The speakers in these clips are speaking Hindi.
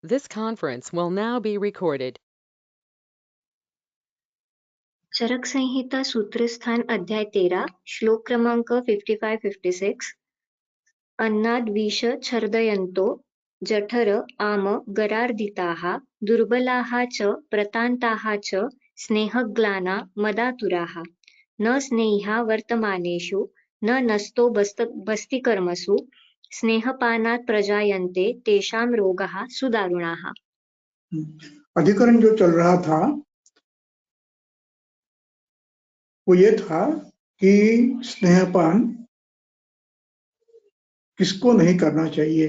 This conference will now be recorded. चरक संहिता सूत्रस्थान अध्याय 13 श्लोक क्रमांक 55-56 अन्नाद विष छर्दयन्तो जठर आम गरार्दिताः दुर्बलाः च प्रतान्ताः च स्नेहग्लाना मदातुराः न स्नेह्या वर्तमानेषु न नस्तो बस्तिकर्मसु स्नेहपानात् प्रजायन्ते तेषां रोगाः सुदारुणाः। अधिकरण जो चल रहा था वो ये था कि स्नेहपान किसको नहीं करना चाहिए।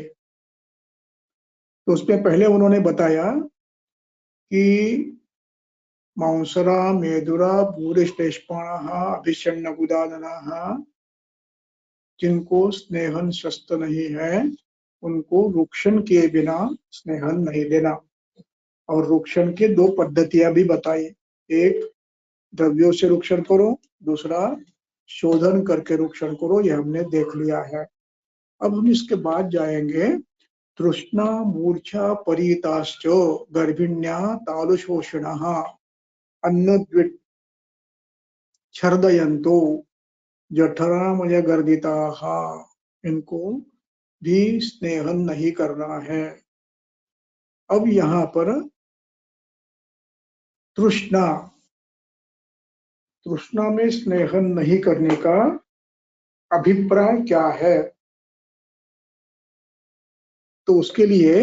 तो उसमें पहले उन्होंने बताया कि मांसरा मेदुरा भूरिश्लेष्पाणः अभिषण्ण गुदाननाः जिनको स्नेहन शस्त्र नहीं है उनको रुक्षण किए बिना स्नेहन नहीं देना। और रुक्षण के दो पद्धतियां भी बताई, एक द्रव्यों से रुक्षण करो, दूसरा शोधन करके रुक्षण करो। ये हमने देख लिया है। अब हम इसके बाद जाएंगे तृष्णा मूर्छा परीताश्च गर्भिण्या तालुशोषणः अन्नद्विट छर्दयन्तो जठरामय गर्दिताः इनको भी स्नेहन नहीं करना है। अब यहाँ पर तृष्णा में स्नेहन नहीं करने का अभिप्राय क्या है, तो उसके लिए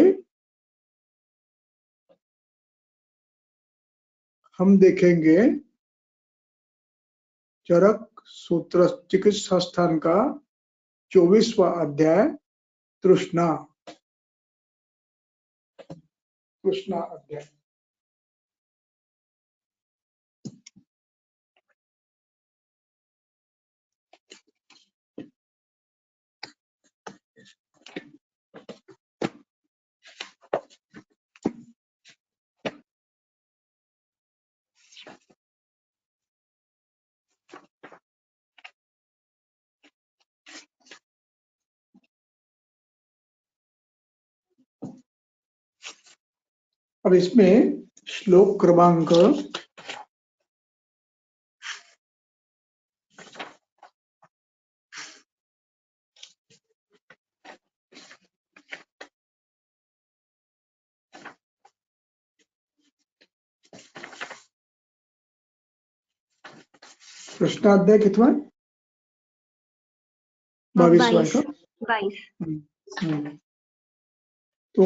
हम देखेंगे चरक सूत्र चिकित्सा स्थान का 24वां अध्याय तृष्णा अध्याय। अब इसमें श्लोक क्रमांक 22वां का 22। तो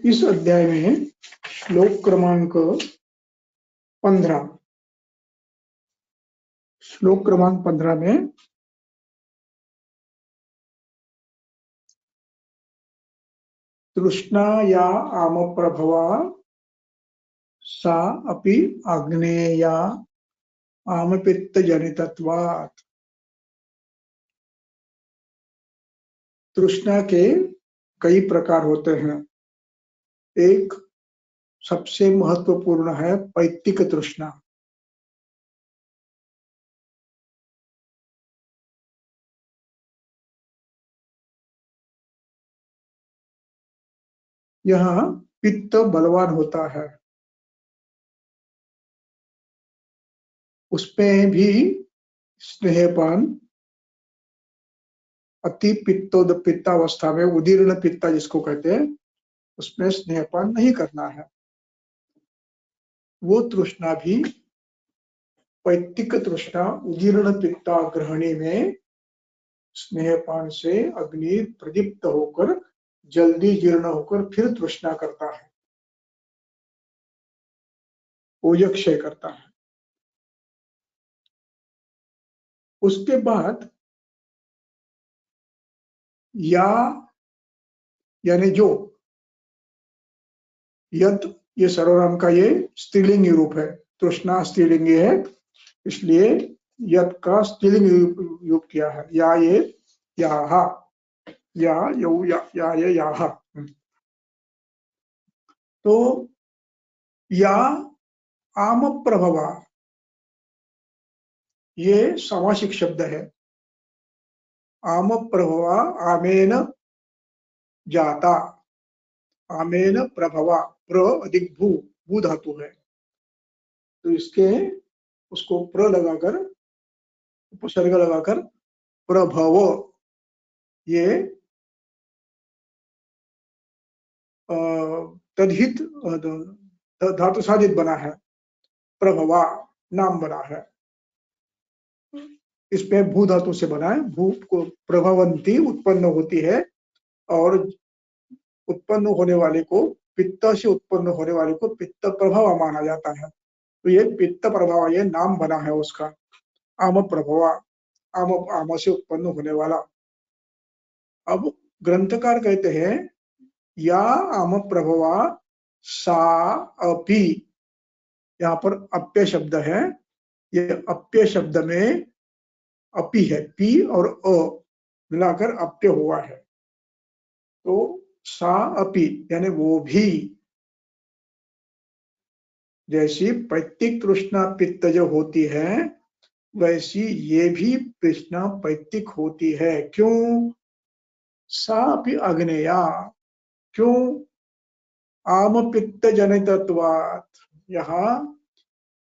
इस अध्याय में श्लोक क्रमांक 15 में तृष्णा या आम प्रभवा सा अपि आग्नेया आम पित्त जनितत्वात्। तृष्णा के कई प्रकार होते हैं। एक सबसे महत्वपूर्ण है पैत्तिक तृष्णा। यहाँ पित्त बलवान होता है, उसमें भी स्नेहपान अति पित्तावस्था में उदीर्ण पित्ता जिसको कहते हैं उसमें स्नेहपान नहीं करना है। वो तृष्णा भी पैत्तिक तृष्णा उदीर्ण पित्ता ग्रहणी में स्नेहपान से अग्नि प्रदीप्त होकर जल्दी जीर्ण होकर फिर तृष्णा करता है, ओजक्षय करता है। उसके बाद या यानी जो यद, ये सर्वनाम का ये स्त्रीलिंगी रूप है। तृष्णा स्त्रीलिंगी है, इसलिए यद का स्त्रीलिंग रूप किया है। या ये याह, या यौ या ये याह। तो या आम प्रभवा ये सामासिक शब्द है। आम प्रभवा आमेन जाता, आमेन प्रभवा, प्र अधिक भू, भू धातु है, तो इसके उसको प्र लगाकर, उपसर्ग लगाकर प्रभव, ये तद्धित धातु साधित बना है, प्रभवा नाम बना है, इसमें भू धातु से बना है, भू को प्रभवंती उत्पन्न होती है, और उत्पन्न होने वाले को, पित्त से उत्पन्न होने वाले को पित्त प्रभाव माना जाता है, तो ये पित्त प्रभाव, ये नाम बना है उसका, आम प्रभवा, आम, आम से उत्पन्न होने वाला। अब ग्रंथकार कहते हैं या आम प्रभवा सा अपि, यहाँ पर अप्य शब्द है, ये अप्य शब्द में अपि है, पी और अ मिलाकर अप्य हुआ है, तो सा अपि यानी वो भी, जैसी पैतृक तृष्णा पित्त जो होती है, वैसी ये भी तृष्णा पैतृक होती है। क्यों? सा अपि अग्नेया, क्यों? आम पित्त जनितत्वात्, यहाँ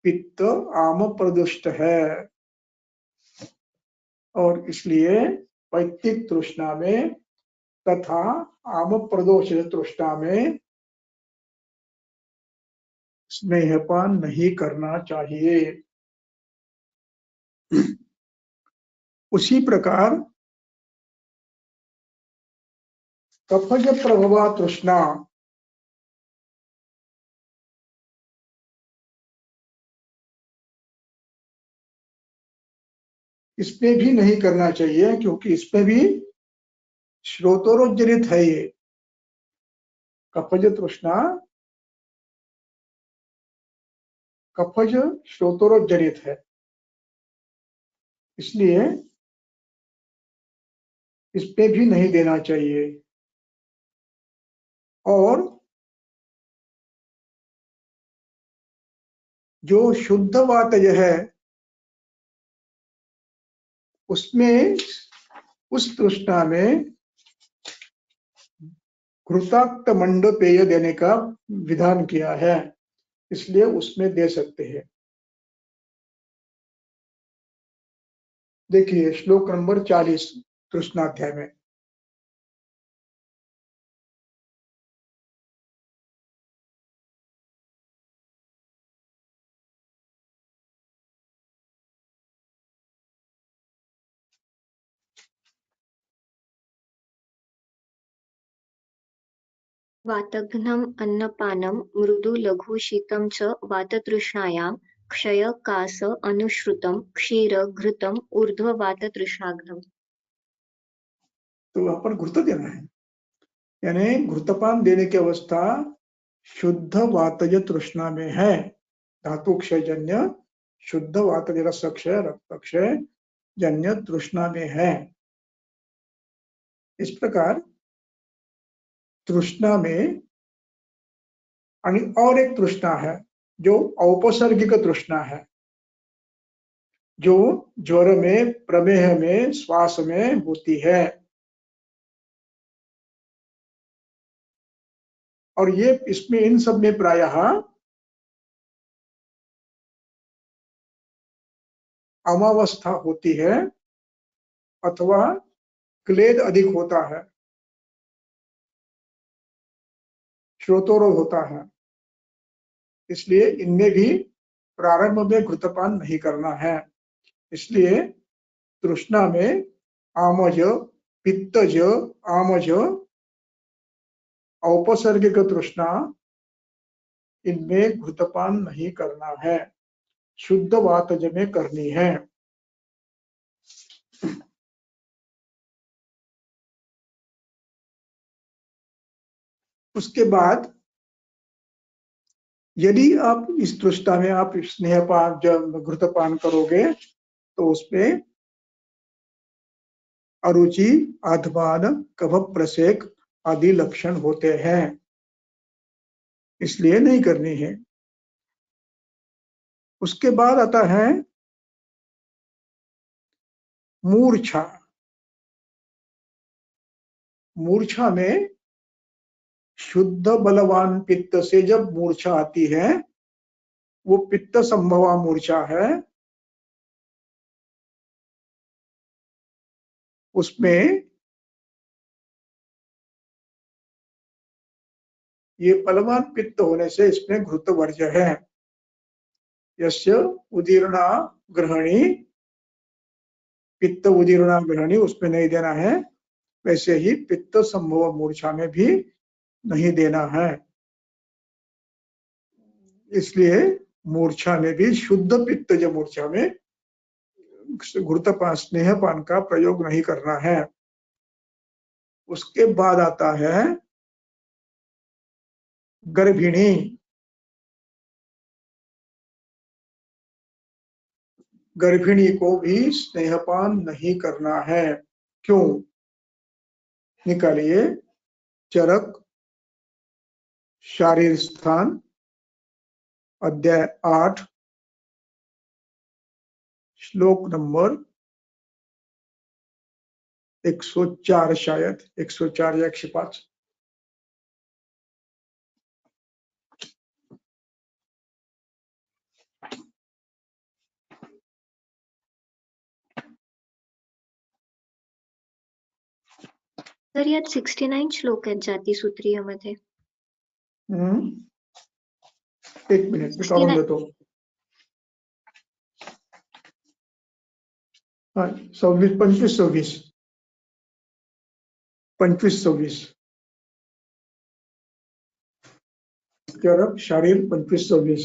पित्त आम प्रदुष्ट है, और इसलिए पैतृक तृष्णा में तथा आम प्रदोष तृष्णा में स्नेहपान नहीं करना चाहिए। उसी प्रकार कफज प्रभवा तृष्णा, इसमें भी नहीं करना चाहिए, क्योंकि इसमें भी श्रोतोरोजनित है, ये कफज तृष्णा, कफज श्रोतोरोजनित है, इसलिए इसमें भी नहीं देना चाहिए। और जो शुद्ध वातज है, उसमें, उस तृष्णा में घृताक्त मंड पेय देने का विधान किया है, इसलिए उसमें दे सकते हैं। देखिए श्लोक नंबर 40 तृष्णाध्याय में, वातघ्नम् अन्नपानं मृदु लघु शीतं च वाततृष्णायां क्षय कास अनुश्रुतं क्षीर घृतम् ऊर्ध्व वाततृष्णाघ्नम्। तो वहां पर घृत देना है, यानी घृतपान देने की अवस्था शुद्ध वातज तृष्णा में है, धातु क्षय जन्य शुद्ध वातज रसक्षय रक्तक्षय जन्य तृष्णा में है। इस प्रकार तृष्णा में और एक तृष्णा है जो औपसर्गिक तृष्णा है, जो ज्वर में, प्रमेह में, श्वास में होती है, और ये इसमें, इन सब में प्रायः अमावस्था होती है अथवा क्लेद अधिक होता है, श्रोतोरोग होता है, इसलिए इनमें भी प्रारंभ में घृतपान नहीं करना है। इसलिए तृष्णा में आमज, पित्तज, आमज, औपसर्गिक तृष्णा, इनमें घृतपान नहीं करना है, शुद्ध वातज में करनी है। उसके बाद यदि आप इस तृष्णा में आप स्नेहपान, जब घृतपान करोगे तो उसमें अरुचि, आध्मान, कफ प्रसेक आदि लक्षण होते हैं, इसलिए नहीं करनी है। उसके बाद आता है मूर्छा। मूर्छा में शुद्ध बलवान पित्त से जब मूर्छा आती है, वो पित्त संभवा मूर्छा है, उसमें ये बलवान पित्त होने से इसमें घृत वर्ज्य है। यस्य उदीर्णा ग्रहणी, पित्त उदीर्णा ग्रहणी, उसमें नहीं देना है। वैसे ही पित्त संभव मूर्छा में भी नहीं देना है। इसलिए मूर्छा में भी शुद्ध पित्त जो मूर्छा में घृतपान स्नेहपान का प्रयोग नहीं करना है। उसके बाद आता है गर्भिणी। गर्भिणी को भी स्नेहपान नहीं करना है। क्यों? निकालिए। चरक शारीर स्थान अध्याय 8 श्लोक नंबर 104, शायद 104 या 105। तर यात 69 श्लोक आहेत जातीसूत्रीयमध्ये. एक मिनिट मी काढून देतो. 25-26 25-26 चरक शारीर 25-26.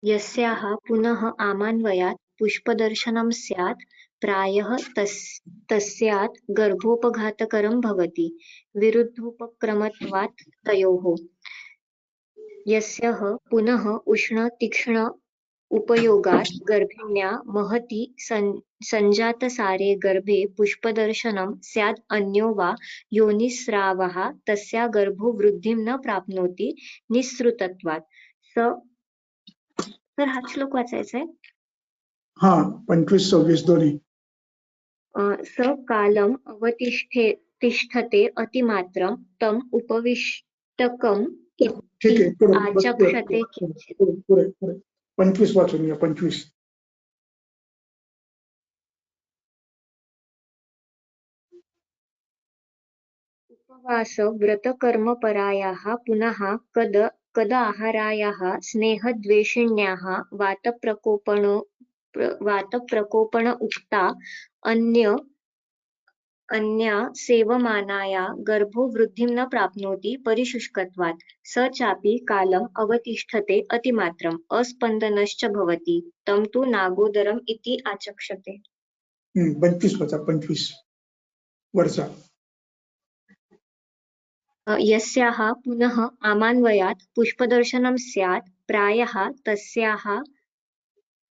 यस्याः पुनः आमान्वयात् पुष्पदर्शनं स्यात् प्रायः तस्यात् गर्भोपघातकरं भवति विरुद्धोपक्रमत्वात् तयोः. यस्यः पुनः उष्ण तीक्ष्ण उपयोगात् गर्भिण्या महति सञ्जातसारे गर्भे पुष्पदर्शनं स्यात् अन्यो वा योनिस्रावः तस्या गर्भो वृद्धिं न प्राप्नोति निःसृतत्वात्. तर हा श्लोक वाचायचा आहे. हा 25-26 दोन्ही. स कालम अवतिष्ठते अतिमात्रम तम उपविष्टकम ठीक आहे. आचक्षते. पुढे 25 वाचून घ्या. 25. उपवास व्रत कर्म परायाः पुनः कद आहारायाः स्नेहद्वेषिण्याः वातप्रकोपण उक्ता अन्या सेवमानाया गर्भो वृद्धिं न प्राप्नोति परिशुष्कत्वात्. स चापि कालम् अवतिष्ठते अतिमात्रम् अस्पन्दनश्च भवति तं तु नागोदरम् इति आचक्षते. 25 वाचा. 25 वरचा. यस्याः पुनः आमान्वयात् पुष्पदर्शनं स्यात् प्रायः तस्याः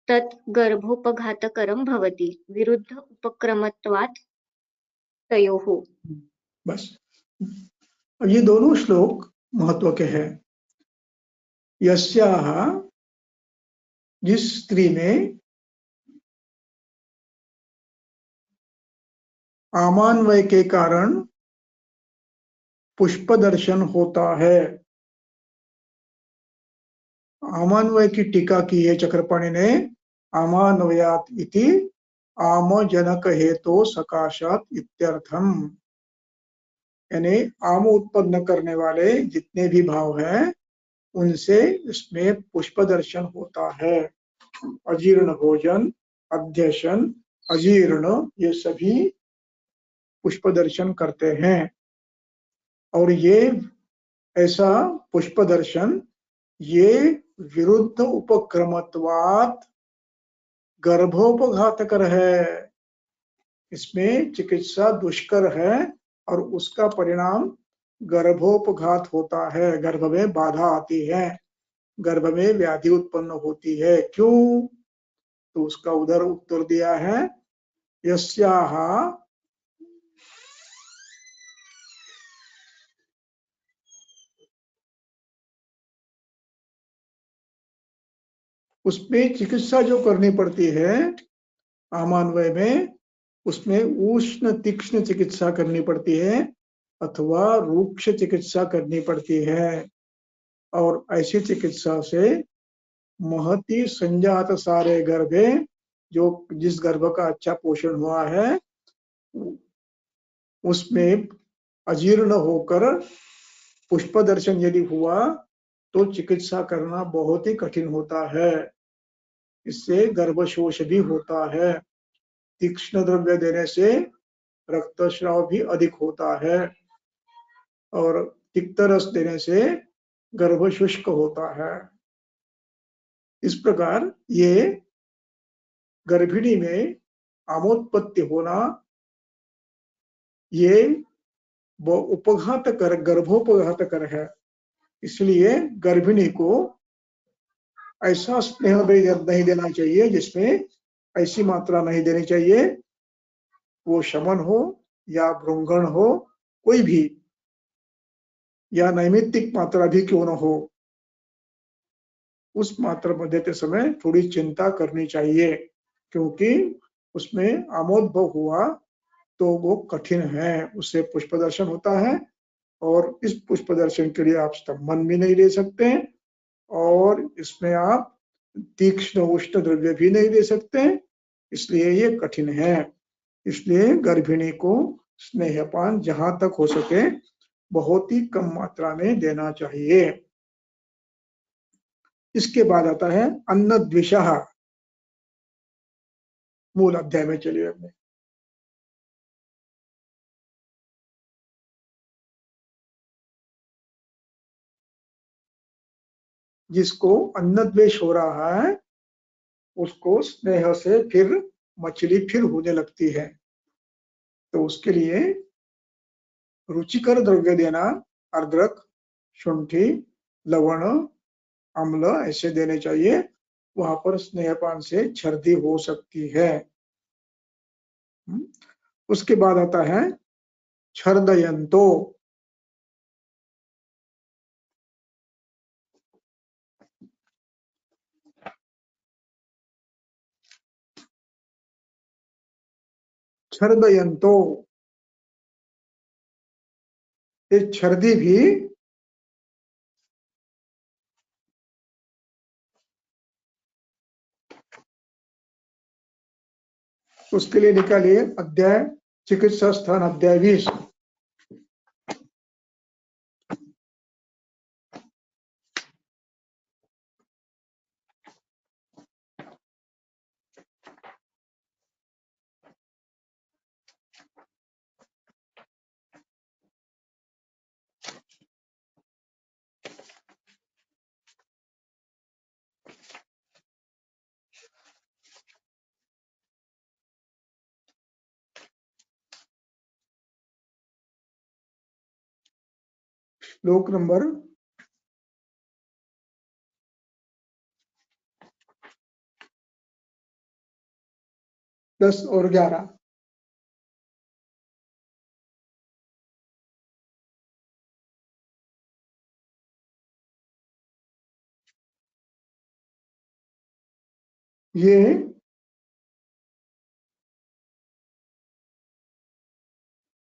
तत् गर्भोपघातकरं भवति विरुद्ध उपक्रमत्वात् तयोः. बस. ये दोनों श्लोक महत्व के हैं. यस्याः, जिस स्त्री में आमान्वय के कारण पुष्प दर्शन होता है. आमान्वय की टीका की है चक्रपाणि ने. आमान्वयात इति आमजनक हेतु सकाशात इत्यर्थम. यानी आम उत्पन्न करने वाले जितने भी भाव हैं उनसे इसमें पुष्प दर्शन होता है. अजीर्ण भोजन, अध्यशन, अजीर्ण, ये सभी पुष्प दर्शन करते हैं. और ये ऐसा पुष्प दर्शन ये विरुद्ध उपक्रमत्वात् गर्भोपघातकर है. इसमें चिकित्सा दुष्कर है और उसका परिणाम गर्भोपघात होता है. गर्भ में बाधा आती है, गर्भ में व्याधि उत्पन्न होती है. क्यों? तो उसका उधर उत्तर दिया है. यस्याः, उसमें चिकित्सा जो करनी पड़ती है आमान्वय में, उसमें उष्ण तीक्ष्ण चिकित्सा करनी पड़ती है अथवा रूक्ष चिकित्सा करनी पड़ती है। और ऐसी चिकित्सा से महती संजात सारे गर्भे, जो जिस गर्भ का अच्छा पोषण हुआ है उसमें अजीर्ण होकर पुष्प दर्शन यदि हुआ तो चिकित्सा करना बहुत ही कठिन होता है। इससे गर्भशोष भी होता है। तीक्ष्ण द्रव्य देने से रक्तस्राव भी अधिक होता है और तिक्त रस देने से गर्भ शुष्क होता है। इस प्रकार ये गर्भिणी में आमोत्पत्ति होना ये उपघातकर, गर्भोपघातकर है। इसलिए गर्भिणी को ऐसा स्नेह नहीं देना चाहिए जिसमें ऐसी मात्रा नहीं देनी चाहिए, वो शमन हो या भ्रूंगण हो, कोई भी, या नैमित्तिक मात्रा भी क्यों न हो, उस मात्रा में देते समय थोड़ी चिंता करनी चाहिए, क्योंकि उसमें आमोद्भव हुआ तो वो कठिन है। उससे पुष्प दर्शन होता है और इस पुष्प दर्शन के लिए आप स्तंभन भी नहीं ले सकते और इसमें आप तीक्ष्ण उष्ण द्रव्य भी नहीं दे सकते, इसलिए ये कठिन है। इसलिए गर्भिणी को स्नेहपान जहां तक हो सके बहुत ही कम मात्रा में देना चाहिए। इसके बाद आता है अन्न द्विषः। मूल अध्याय में चलिए अपने। जिसको अन्न द्वेष हो रहा है उसको स्नेह से फिर मछली फिर होने लगती है, तो उसके लिए रुचिकर द्रव्य देना, अदरक, शुंठी, लवण, अम्ल ऐसे देने चाहिए। वहां पर स्नेहपान से छर्दी हो सकती है। उसके बाद आता है छर्दयंतो। छर्दयंतो, ये छर्दी भी उसके लिए निकालिए अध्याय चिकित्सा स्थान अध्याय 20। श्लोक नंबर 10 और 11। ये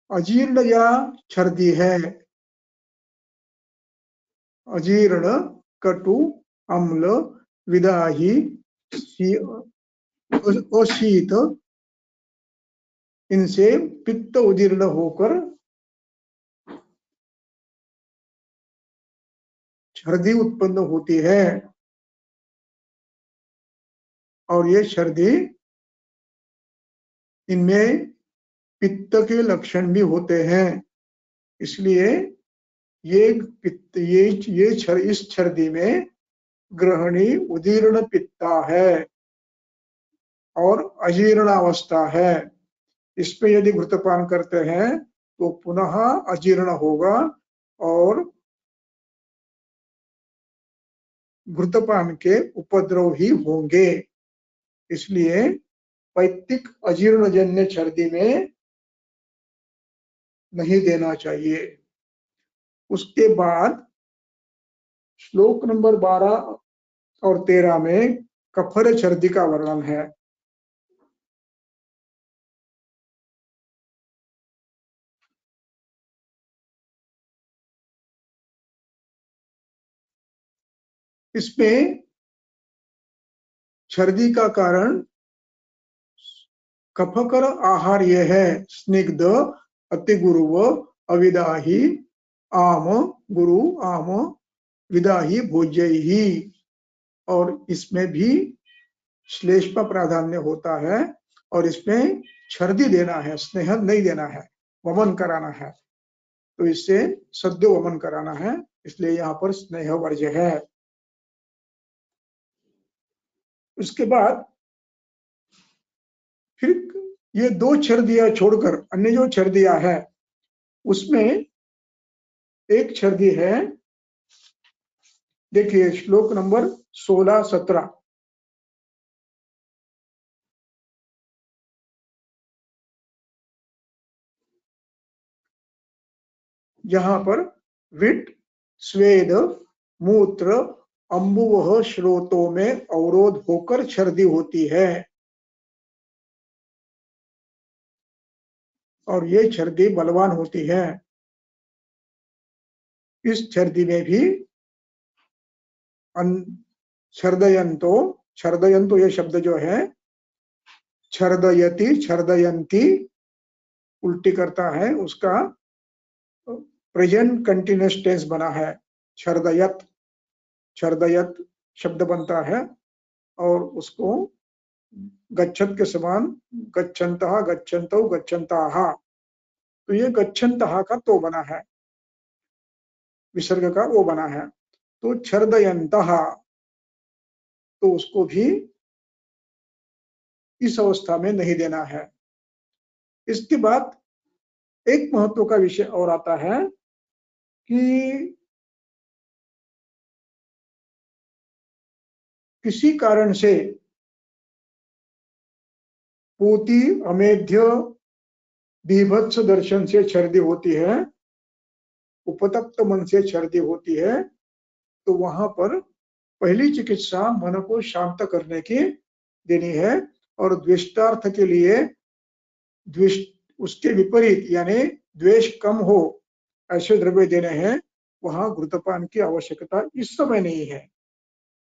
अजीर्ण या छर्दी है। अजीर्ण, कटु, अम्ल, विदाही, अशीत, इनसे पित्त उदीर्ण होकर छर्दी उत्पन्न होती है और ये छर्दी, इनमें पित्त के लक्षण भी होते हैं। इसलिए ये पित्त, इस छर्दी में ग्रहणी उदीर्ण पित्ता है और अजीर्ण अवस्था है। इस पे यदि घृतपान करते हैं तो पुनः अजीर्ण होगा और घृतपान के उपद्रव ही होंगे। इसलिए पैतृक अजीर्णजन्य छर्दी में नहीं देना चाहिए। उसके बाद श्लोक नंबर 12 और 13 में कफर छर्दी का वर्णन है। इसमें छर्दी का कारण कफकर आहार यह है, स्निग्ध अति गुरुव अविदाही आम गुरु आम विदाही भोज्य ही। और इसमें भी श्लेष्म प्राधान्य होता है और इसमें छर्दी देना है, स्नेहन नहीं देना है, वमन कराना है। तो इससे सद्य वमन कराना है, इसलिए यहाँ पर स्नेह वर्ज्य है। उसके बाद फिर ये 2 छर्दियां छोड़कर अन्य जो छर्दियां है उसमें एक छर्दी है, देखिए श्लोक नंबर 16-17। जहां पर विट स्वेद मूत्र अम्बुवह स्रोतों में अवरोध होकर छर्दी होती है और ये छर्दी बलवान होती है। इस छर्दी में भी छर्दयंतो, छर्दयंतो ये शब्द जो है छर्दयति छर्दयंती उल्टी करता है, उसका प्रेजेंट कंटिन्यूअस टेंस बना है, छर्दयत, छर्दयत शब्द बनता है और उसको गच्छत के समान गच्छन्तः गच्छन्तौ गच्छन्ताः, तो ये गच्छन्तः का तो बना है, विसर्ग का वो बना है। तो छर्दयन्तः, तो उसको भी इस अवस्था में नहीं देना है। इसके बाद एक महत्व का विषय और आता है कि किसी कारण से पूति अमेध्य बीभत्स दर्शन से छर्दी होती है, उपतप्त मन से छर्दी होती है, तो वहां पर पहली चिकित्सा मन को शांत करने की देनी है और द्वेष्टार्थ के लिए द्वेष उसके विपरीत यानी द्वेष कम हो ऐसे द्रव्य देने हैं। वहां घृतपान की आवश्यकता इस समय नहीं है,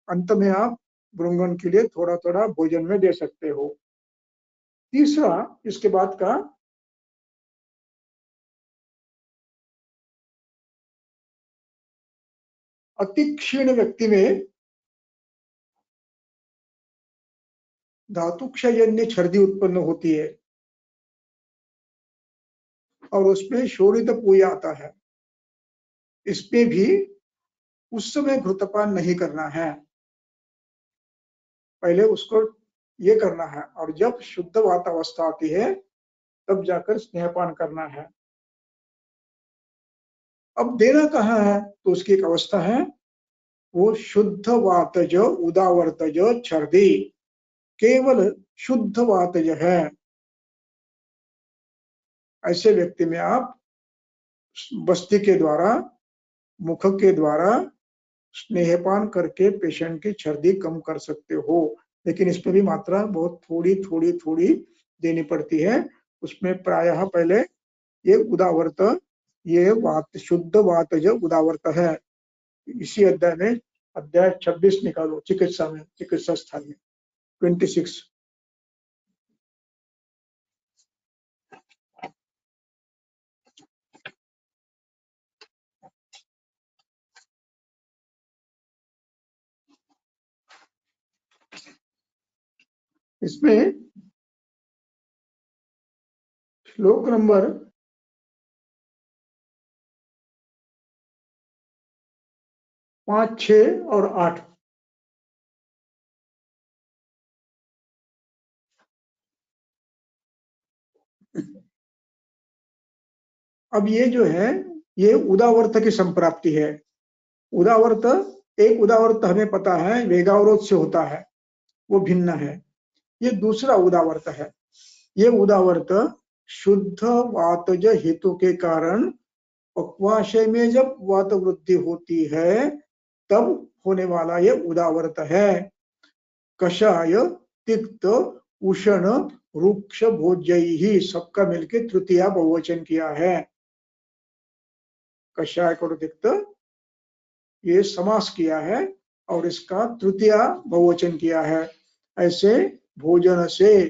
अंत में आप भृंगन के लिए थोड़ा थोड़ा भोजन में दे सकते हो। तीसरा इसके बाद का अति क्षीण व्यक्ति में धातु क्षयजन्य छर्दी उत्पन्न होती है और उसमें शोणित पूया आता है। इसमें भी उस समय घृतपान नहीं करना है, पहले उसको ये करना है और जब शुद्ध वातावस्था आती है तब जाकर स्नेहपान करना है। अब देना कहाँ है, तो उसकी एक अवस्था है, वो शुद्ध वातज उदावर्तज छर्दी, केवल शुद्ध वातज है। ऐसे व्यक्ति में आप बस्ती के द्वारा, मुख के द्वारा स्नेहपान करके पेशेंट की छर्दी कम कर सकते हो, लेकिन इसमें भी मात्रा बहुत थोड़ी थोड़ी थोड़ी देनी पड़ती है। उसमें प्रायः पहले ये उदावर्त, ये वात शुद्ध वातज उदावर्त है। इसी अध्याय में अध्याय 26 निकालो, चिकित्सा में, चिकित्सा स्थान में 26। इसमें श्लोक नंबर 5, 6 और 8। अब ये जो है ये उदावर्त की संप्राप्ति है। उदावर्त, एक उदावर्त हमें पता है वेगावरोध से होता है, वो भिन्न है। ये दूसरा उदावर्त है। ये उदावर्त शुद्ध वातज हेतु के कारण पक्वाशय में जब वात वृद्धि होती है तब होने वाला ये उदावर्त है। कषाय, तिक्त, उष्ण, रुक्ष भोज्यैहि सबका मिलकर तृतीया बहुवचन किया है। कषाय और तिक्त ये समास किया है और इसका तृतीया बहुवचन किया है। ऐसे भोजन से।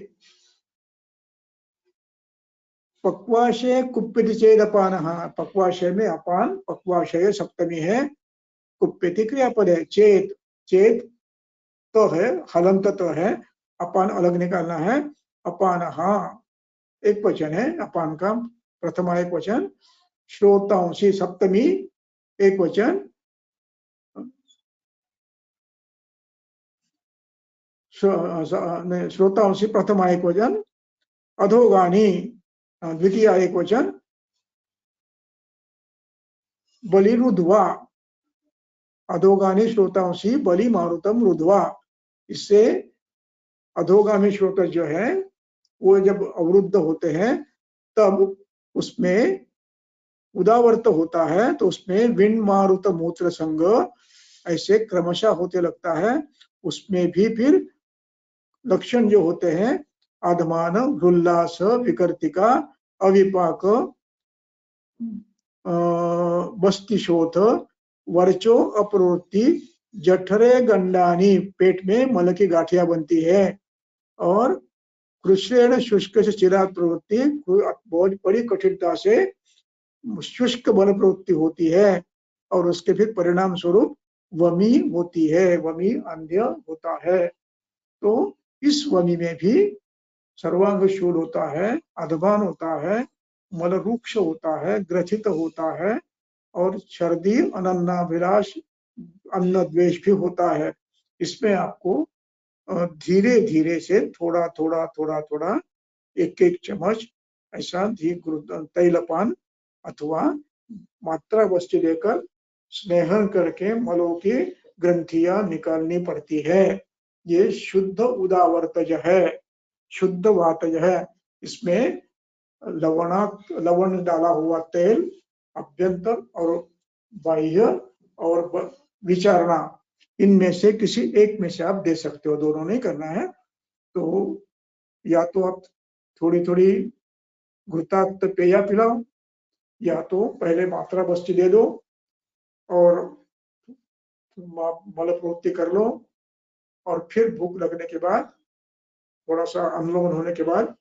पक्वाशय कुप्यति चेद अपान, पक्वाशय में अपान, पक्वाशय सप्तमी है, कुप्यति क्रियापद है। चेत, चेत तो है, हलंत तो है, अपान अलग निकालना है। अपान एक वचन है, अपान का प्रथमा एक वचन। श्रोतांशी सप्तमी एक वचन। श्रोतांशी प्रथमा एक वचन। अधोगानी द्वितीय एक वचन। बलिरुध्वा, अधोगामी श्रोतांशी बलि मारुतम रुध्वा। इससे अधोगामी श्रोत जो है वो जब अवरुद्ध होते हैं तब उसमें उदावर्त होता है, तो उसमें विण मारुत मूत्र संग ऐसे क्रमशः होते लगता है। उसमें भी फिर लक्षण जो होते हैं आधमान, उल्लास, विकर्तिका, अविपाक, बस्तिशोथ, वर्चो अप्रवृत्ति, जठरे गंडानी, पेट में मल की गांठियां बनती है, और कृष्ण शुष्क से चिराग प्रवृत्ति, बहुत बड़ी कठिनता से शुष्क बल प्रवृत्ति होती है, और उसके फिर परिणाम स्वरूप वमी होती है, वमी अंध्य होता है। तो इस वमी में भी सर्वांग शूल होता है, अधबान होता है, मलरूक्ष होता है, ग्रथित होता है, और छर्दी, अनन्नाभिलाष, अन्न द्वेष भी होता है। इसमें आपको धीरे धीरे से थोड़ा थोड़ा थोड़ा थोड़ा एक एक चम्मच ऐसा तैलपान अथवा मात्रा वस्तु लेकर स्नेहन करके मलों की ग्रंथियां निकालनी पड़ती है। ये शुद्ध उदावर्तज है, शुद्ध वातज है। इसमें लवण डाला हुआ तेल, अभ्यंतर और बाह्य और विचारणा, इनमें से किसी एक में से आप दे सकते हो, दोनों नहीं करना है। तो या तो आप थोड़ी थोड़ी घृताक्त पेया पिलाओ, या तो पहले मात्रा वस्तु दे दो और मल प्रवृत्ति कर लो, और फिर भूख लगने के बाद थोड़ा सा अनुलोमन होने के बाद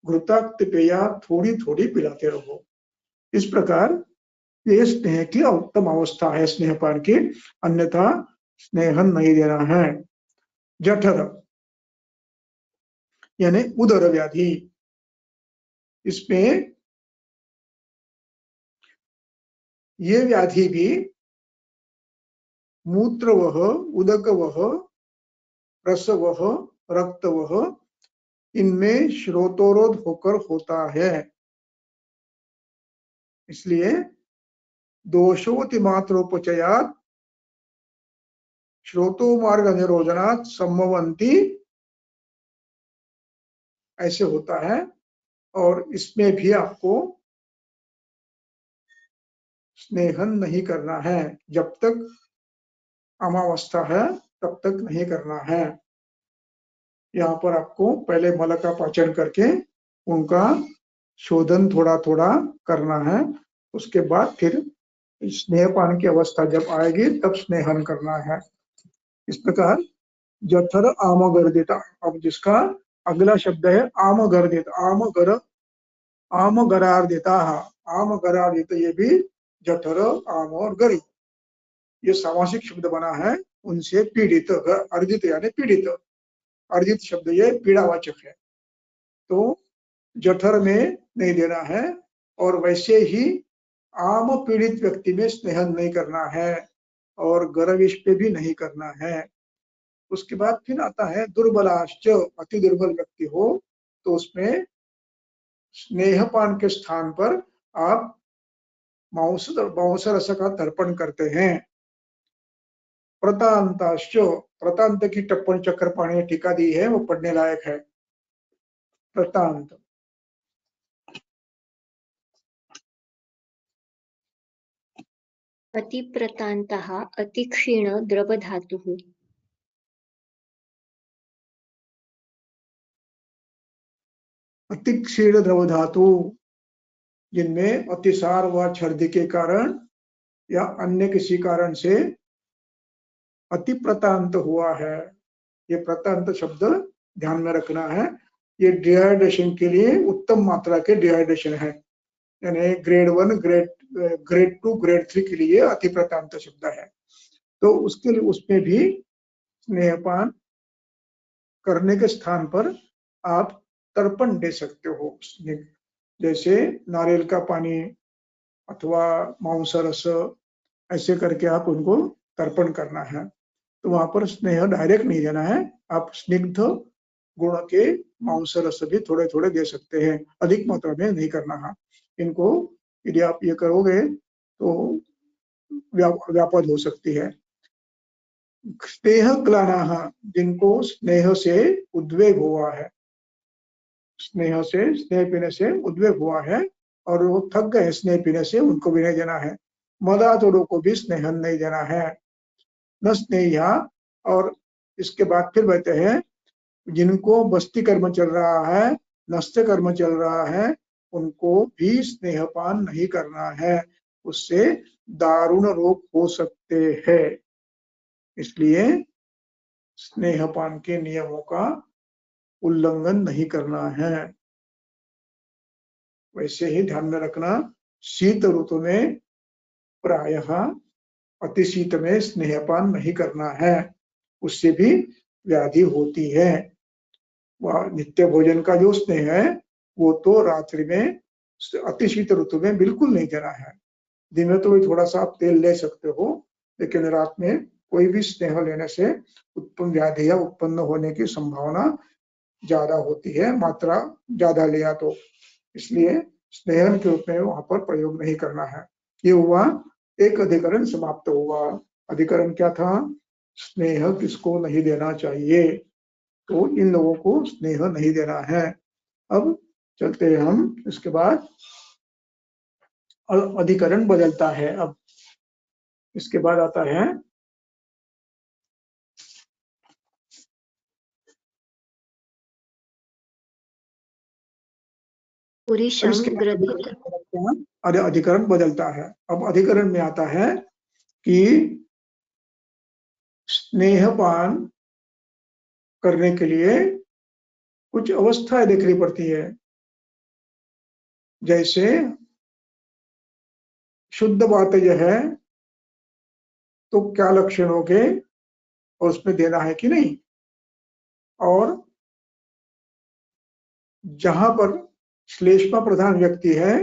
घृताक्त पेया थोड़ी थोड़ी पिलाते रहो। इस प्रकार ये स्नेह की उत्तम अवस्था है, स्नेहपान की, अन्यथा स्नेहन नहीं देना है। जठर यानी उदर व्याधि, इसमें ये व्याधि भी मूत्रवह, उदकवह, रसवह, रक्तवह, इनमें श्रोतोरोध होकर होता है। इसलिए दोषोति मात्रोपचयात श्रोतो मार्ग निरोधनात् सम्भवन्ति, ऐसे होता है। और इसमें भी आपको स्नेहन नहीं करना है, जब तक अमावस्था है तब तक नहीं करना है। यहाँ पर आपको पहले मल का पाचन करके उनका शोधन थोड़ा थोड़ा करना है, उसके बाद फिर स्नेहपान की अवस्था जब आएगी तब स्नेहन करना है। इस प्रकार जठर आमगर्दिता, अब जिसका अगला शब्द है आमगर्दित, आमगरार्दिता, आमगरार्दित, ये भी जठर, आम और गरी, ये सामासिक शब्द बना है, उनसे पीड़ित, अर्जित यानी पीड़ित, अर्जित शब्द ये पीड़ावाचक है। तो जठर में नहीं देना है, और वैसे ही आम पीड़ित व्यक्ति में स्नेहन नहीं करना है, और गर्विश पे भी नहीं करना है। उसके बाद फिर आता है दुर्बलाश्च, अति दुर्बल व्यक्ति हो तो उसमें स्नेहपान के स्थान पर आप मांस रस का तर्पण करते हैं। प्रतांताश्च, प्रतांत की टिप्पणी चक्रपाणी ने टीका दी है, वो पढ़ने लायक है। प्रतांत अतिप्रतान्तः अतिक्षीण द्रवधातुः। अतिक्षीण द्रव धातु, जिनमें अतिसार व छर्दी के कारण या अन्य किसी कारण से अति प्रतांत हुआ है। ये प्रतांत शब्द ध्यान में रखना है। ये डिहाइड्रेशन के लिए उत्तम मात्रा के डिहाइड्रेशन है, यानी ग्रेड 1, ग्रेड 2, ग्रेड 3 के लिए अति प्रतांत शब्द है। तो उसके लिए उसमें भी स्नेहपान करने के स्थान पर आप तर्पण दे सकते हो। जैसे नारियल का पानी अथवा मांस रस, ऐसे करके आप उनको तर्पण करना है। तो वहां पर स्नेह डायरेक्ट नहीं देना है, आप स्निग्ध गुण के मांस रस भी थोड़े थोड़े दे सकते हैं, अधिक मात्रा में नहीं करना है। इनको यदि आप ये करोगे तो व्यापद हो सकती है। स्नेह ग्लानाः, जिनको स्नेह से उद्वेग हुआ है, स्नेह पीने से उद्वेग हुआ है और वो थक गए स्नेह पीने से, उनको भी नहीं देना है। मदातुरों को भी स्नेह नहीं देना है। न स्नेहा, और इसके बाद फिर कहते हैं जिनको बस्ती कर्म चल रहा है, नस्य कर्म चल रहा है, उनको भी स्नेहपान नहीं करना है, उससे दारुण रोग हो सकते हैं। इसलिए स्नेहपान के नियमों का उल्लंघन नहीं करना है। वैसे ही ध्यान में रखना, शीत ऋतु में प्रायः अति शीत में स्नेहपान नहीं करना है, उससे भी व्याधि होती है। वह नित्य भोजन का जो स्नेह है वो तो रात्रि में, अति शीत ऋतु में बिल्कुल नहीं देना है। दिन में तो थोड़ा सा आप तेल ले सकते हो, लेकिन रात में कोई भी स्नेह लेने से उत्पन्न व्याधि या उत्पन्न होने की संभावना ज्यादा होती है, मात्रा ज्यादा लिया तो। इसलिए स्नेहन के रूप में वहां पर प्रयोग नहीं करना है। ये हुआ, एक अधिकरण समाप्त हुआ। अधिकरण क्या था? स्नेह किसको नहीं देना चाहिए। तो इन लोगों को स्नेह नहीं देना है। अब चलते हैं हम, इसके बाद अधिकरण बदलता है। अब इसके बाद आता है पुरुषं अधिकरण बदलता है। अब अधिकरण में आता है कि स्नेहपान करने के लिए कुछ अवस्थाएं देखनी पड़ती है। जैसे शुद्ध बात यह है तो क्या लक्षण हो गए और उसमें देना है कि नहीं, और जहां पर श्लेष्मा प्रधान व्यक्ति है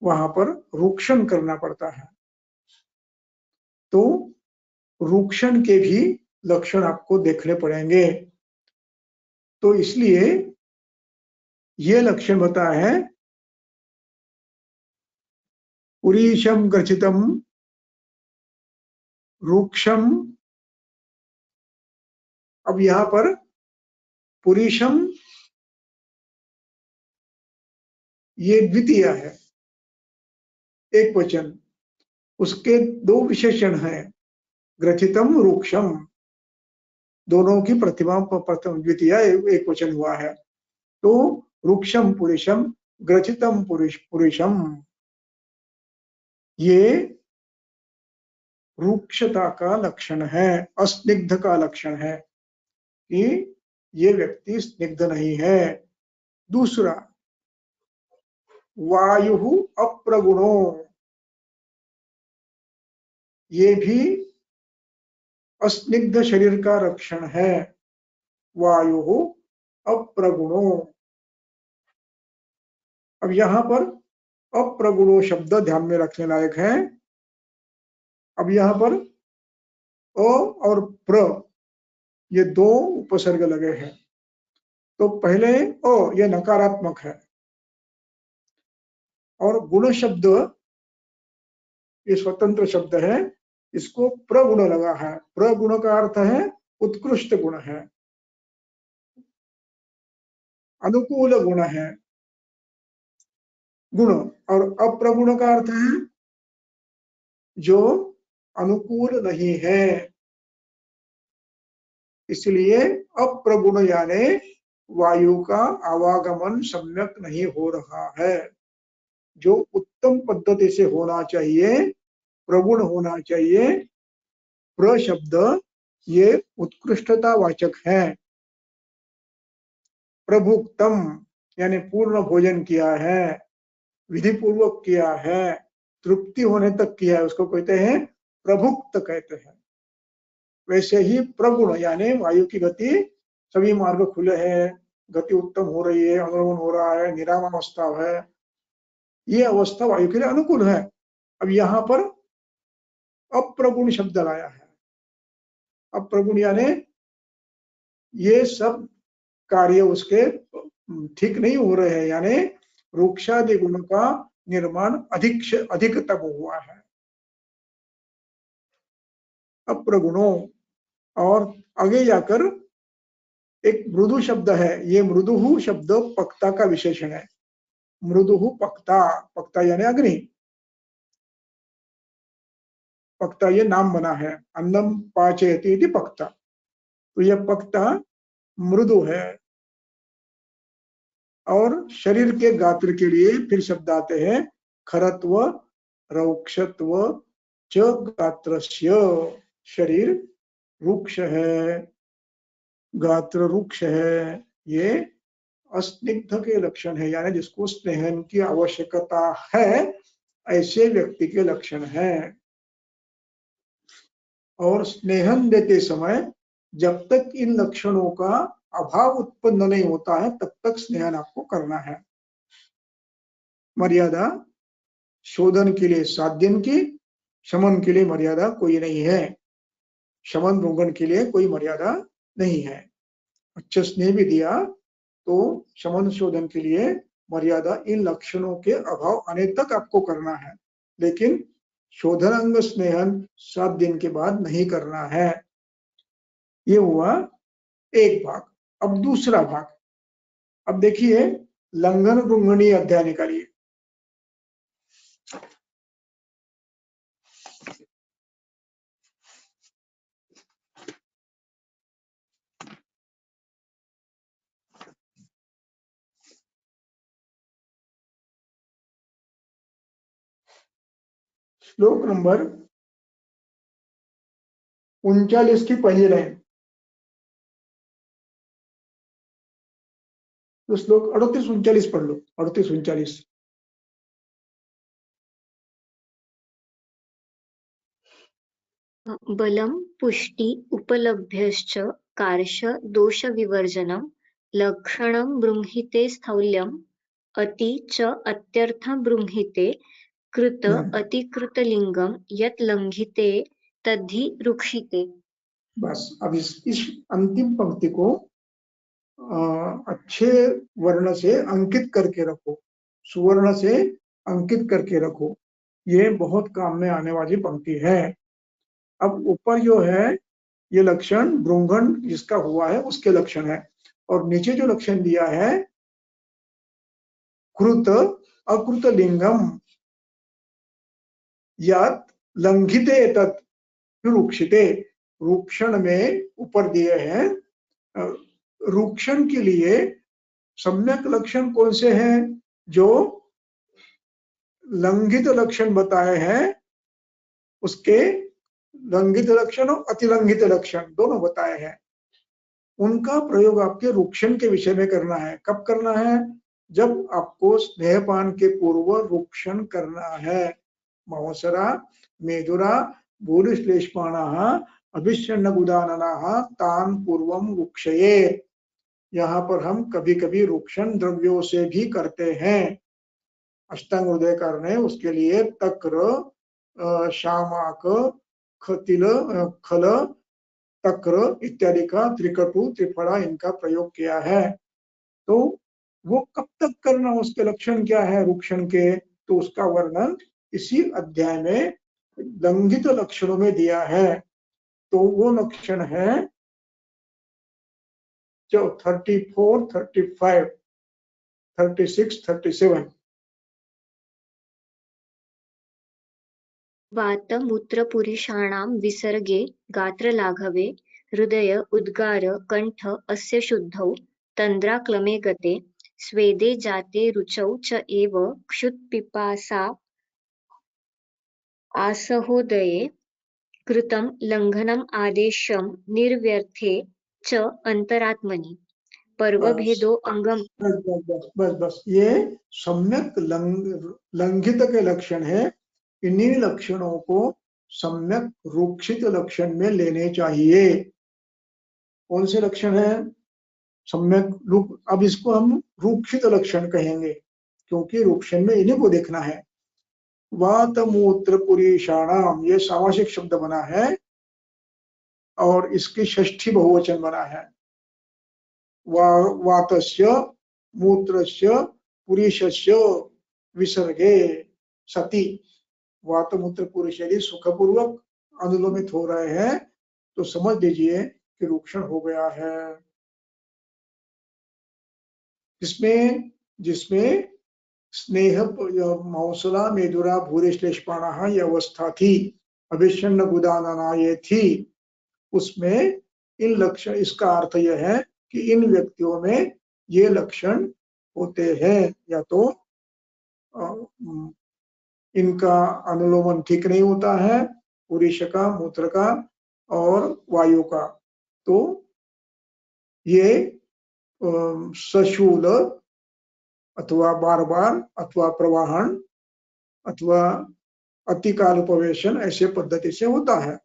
वहां पर रुक्षण करना पड़ता है। तो रुक्षण के भी लक्षण आपको देखने पड़ेंगे। तो इसलिए ये लक्षण होता है पुरीशम ग्रचितम रुक्षम। अब यहां पर पुरीशम ये द्वितीय है, एक वचन, उसके दो विशेषण हैं, ग्रचितम रुक्षम, दोनों की प्रतिमा प्रथम द्वितीय एक वचन हुआ है। तो रुक्षम पुरुषम, ग्रचितम पुरुषम, ये रुक्षता का लक्षण है, अस्निग्ध का लक्षण है कि ये व्यक्ति स्निग्ध नहीं है। दूसरा, वायु अप्रगुणो, ये भी अस्निग्ध शरीर का लक्षण है। वायु अप्रगुणो। अब यहां पर अप्रगुणो शब्द ध्यान में रखने लायक है। अब यहां पर अ और प्र, ये दो उपसर्ग लगे हैं। तो पहले अ, ये नकारात्मक है, और गुण शब्द ये स्वतंत्र शब्द है, इसको प्रगुण लगा है। प्रगुण का अर्थ है उत्कृष्ट गुण है, अनुकूल गुण है गुण, और अप्रगुण का अर्थ है जो अनुकूल नहीं है। इसलिए अप्रगुण यानी वायु का आवागमन सम्यक नहीं हो रहा है। जो उत्तम पद्धति से होना चाहिए, प्रगुण होना चाहिए, प्र शब्द ये उत्कृष्टता वाचक है। प्रभुक्तम यानी पूर्ण भोजन किया है, विधि पूर्वक किया है, तृप्ति होने तक किया है, उसको कहते हैं प्रभुक्त कहते हैं। वैसे ही प्रगुण यानी वायु की गति, सभी मार्ग खुले हैं, गति उत्तम हो रही है, अनुगमन हो रहा है, निराम अवस्था है, ये अवस्था वायु के लिए अनुकूल है। अब यहाँ पर अप्रगुण शब्द लाया है। अप्रगुण यानी ये सब कार्य उसके ठीक नहीं हो रहे हैं, यानी रूक्षादि गुण का निर्माण अधिकतम हुआ है। अप्रगुणों, और आगे जाकर एक मृदु शब्द है, ये मृदुहु शब्द पक्ता का विशेषण है। मृदुहु पक्ता, पक्ता यानी अग्नि, पक्ता ये नाम बना है, अन्नम पाचयति इति पक्ता, तो यह पक्ता मृदु है। और शरीर के गात्र के लिए फिर शब्द आते हैं खरत्व, रौक्षत्व च गात्रस्य, शरीर रुक्ष है, गात्र रुक्ष है, ये अस्निग्ध के लक्षण है, यानी जिसको स्नेहन की आवश्यकता है ऐसे व्यक्ति के लक्षण है। और स्नेहन देते समय जब तक इन लक्षणों का अभाव उत्पन्न नहीं होता है तब तक स्नेहन आपको करना है। मर्यादा शोधन के लिए 7 दिन की, शमन के लिए मर्यादा कोई नहीं है, शमन भृंगन के लिए कोई मर्यादा नहीं है। अच्छा स्नेह भी दिया तो शमन शोधन के लिए मर्यादा इन लक्षणों के अभाव आने तक आपको करना है, लेकिन शोधन अंग स्नेहन 7 दिन के बाद नहीं करना है। ये हुआ एक भाग। अब दूसरा भाग, अब देखिए लंघन भृंगणी अध्याय निकालिए। श्लोक नंबर 39 की पहली लाइन, तो श्लोक 38-39 पढ़ लो। 38-39 बलं पुष्टि उपलभ्यश्च कार्श दोष विवर्जनम लक्षणं बृंहिते स्थौल्यम अति च अत्यर्थं बृंहिते कृत अतिकृत लिंगम यत् लंघिते तद्धि रुक्षिते। बस अब इस अंतिम पंक्ति को अच्छे वर्ण से अंकित करके रखो, सुवर्ण से अंकित करके रखो, ये बहुत काम में आने वाली पंक्ति है। अब ऊपर जो है ये लक्षण भृंगन जिसका हुआ है उसके लक्षण है, और नीचे जो लक्षण दिया है कृत अकृत लिंगम यात लंघिते तत् रुक्षिते, रुक्षण में ऊपर दिए हैं। रुक्षण के लिए सम्यक लक्षण कौन से हैं? जो लंघित लक्षण बताए हैं उसके लंघित लक्षण और अतिलंघित लक्षण दोनों बताए हैं, उनका प्रयोग आपके रुक्षण के विषय में करना है। कब करना है? जब आपको स्नेहपान के पूर्व रुक्षण करना है। महोसरा मेधुरा भूरिश्लेषमाणाः अभिष्यन्नगुदाननाः तान पूर्वम रुक्षयेत्। यहाँ पर हम कभी कभी रुक्षण द्रव्यों से भी करते हैं। अष्टांग हृदयकार ने उसके लिए तक्र, शामाक, खतिल, खल, तक्र इत्यादि का त्रिकटु त्रिफला इनका प्रयोग किया है। तो वो कब तक करना, उसके लक्षण क्या है रुक्षण के, तो उसका वर्णन इसी अध्याय में लंघित लक्षणों में दिया है। तो वो लक्षण है जो 34, 35, 36, 37। वातमूत्रपुरुषाणां विसर्गे गात्रलाघवे हृदय उद्गार कंठ अस्य शुद्धौ तन्द्राक्लमे गते स्वेदे जाते रुचौ च एव क्षुत्पिपासा आसहोदये कृतं लङ्घनम् आदेशं निर्व्यर्थे च अंतरात्मनि बस पर्वभेदो अंगम। बस बस बस बस बस ये सम्यक लंघित के लक्षण है। इन्हीं लक्षणों को सम्यक रूक्षित लक्षण में लेने चाहिए। कौन से लक्षण है? सम्यक रूप। अब इसको हम रूक्षित लक्षण कहेंगे, क्योंकि रूक्षण में इन्हीं को देखना है। वात मूत्र पुरीषाणाम, ये सामासिक शब्द बना है और इसकी षष्ठी बहुवचन बना है। वातस्य मूत्रस्य पुरीषस्य विसर्गे सति। वात मूत्र पुरुष यदि सुखपूर्वक अनुलोमित हो रहे हैं तो समझ लीजिए कि रूक्षण हो गया है। जिसमें जिसमें स्नेह मौसला मेदुरा भूरिश्लेषपाणा ये अवस्था थी, अभिषण गुदाना ये थी, उसमें इन लक्षण, इसका अर्थ यह है कि इन व्यक्तियों में ये लक्षण होते हैं। या तो इनका अनुलोमन ठीक नहीं होता है, पुरुष का, मूत्र का और वायु का, तो ये सशूल अथवा बार बार अथवा प्रवाहन अथवा अतिकाल उपवेशन ऐसे पद्धति से होता है।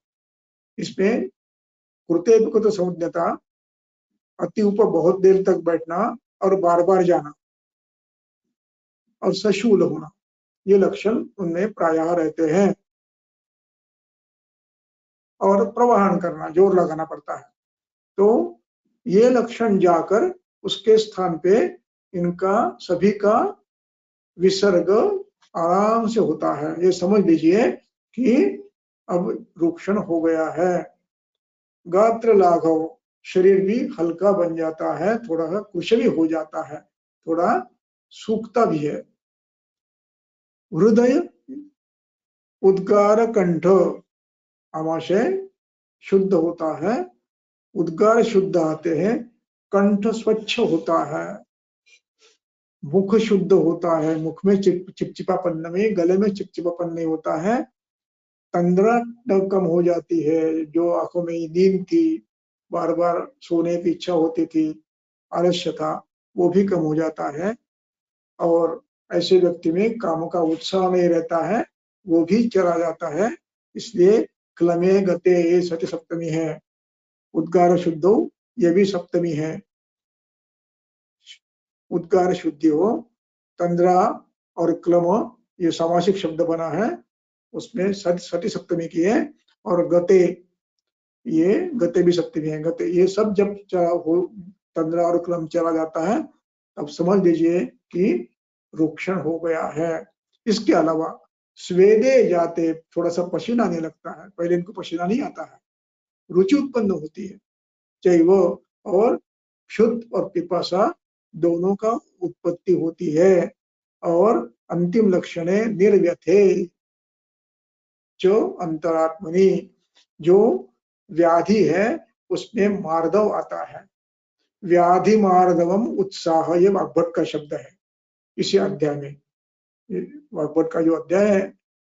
इसमें कृतेभिकृत संज्ञता, अति ऊपर बहुत देर तक बैठना और बार बार जाना और सशूल होना, ये लक्षण उनमें प्रायः रहते हैं। और प्रवाहन करना, जोर लगाना पड़ता है। तो ये लक्षण जाकर उसके स्थान पे इनका सभी का विसर्ग आराम से होता है। ये समझ लीजिए कि अब रूक्षण हो गया है। गात्र लाघव, शरीर भी हल्का बन जाता है, थोड़ा सा कुशली हो जाता है, थोड़ा सूखता भी है। हृदय उद्गार कंठ आमाशय शुद्ध होता है, उद्गार शुद्ध आते हैं, कंठ स्वच्छ होता है, मुख शुद्ध होता है, मुख में चिपचिपापन नहीं, गले में चिपचिपापन नहीं होता है। तंद्रा कम हो जाती है, जो आंखों में नींद थी, बार बार सोने की इच्छा होती थी, आलस्य था, वो भी कम हो जाता है। और ऐसे व्यक्ति में काम का उत्साह नहीं रहता है, वो भी चला जाता है। इसलिए क्लमे गते ये सति सप्तमी है, उद्गार शुद्धो ये भी सप्तमी है। उद्गार शुद्धि हो, तंद्रा और क्लम ये सामासिक शब्द बना है, उसमें सति सप्तमी की है। और गते, ये गते भी सप्तमी है। गते ये सब जब चला हो, तंद्रा और क्लम चला जाता है, तब समझ लीजिए कि रूक्षण हो गया है। इसके अलावा स्वेदे जाते, थोड़ा सा पसीना आने लगता है। पहले इनको पसीना नहीं आता है, रुचि उत्पन्न होती है, चाहे वो, और शुद्ध और पिपासा दोनों का उत्पत्ति होती है। और अंतिम लक्षण है निर्व्यथे जो अंतरात्मनि, जो व्याधि है उसमें मार्दव आता है। व्याधि मार्दवम उत्साह, ये वाग्भट का शब्द है इसी अध्याय में। वाग्भट का जो अध्याय है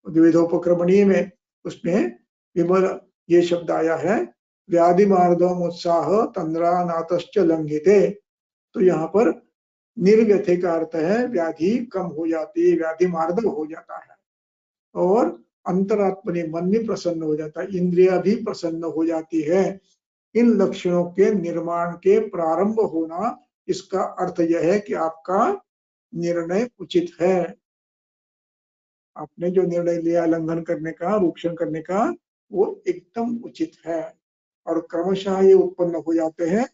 द्विविधोपक्रमणीय में, उसमें विमल ये शब्द आया है, व्याधि मार्दवम उत्साह तंद्रा नातश्च लंघिते। तो यहाँ पर निर्व्यथे का अर्थ है व्याधि कम हो जाती है, व्याधि मार्दव हो जाता है। और अंतरात्मनि, मन भी प्रसन्न हो जाता है, इंद्रिया भी प्रसन्न हो जाती है। इन लक्षणों के निर्माण के प्रारंभ होना, इसका अर्थ यह है कि आपका निर्णय उचित है। आपने जो निर्णय लिया लंघन करने का, रूक्षण करने का, वो एकदम उचित है। और क्रमशः ये उत्पन्न हो जाते हैं,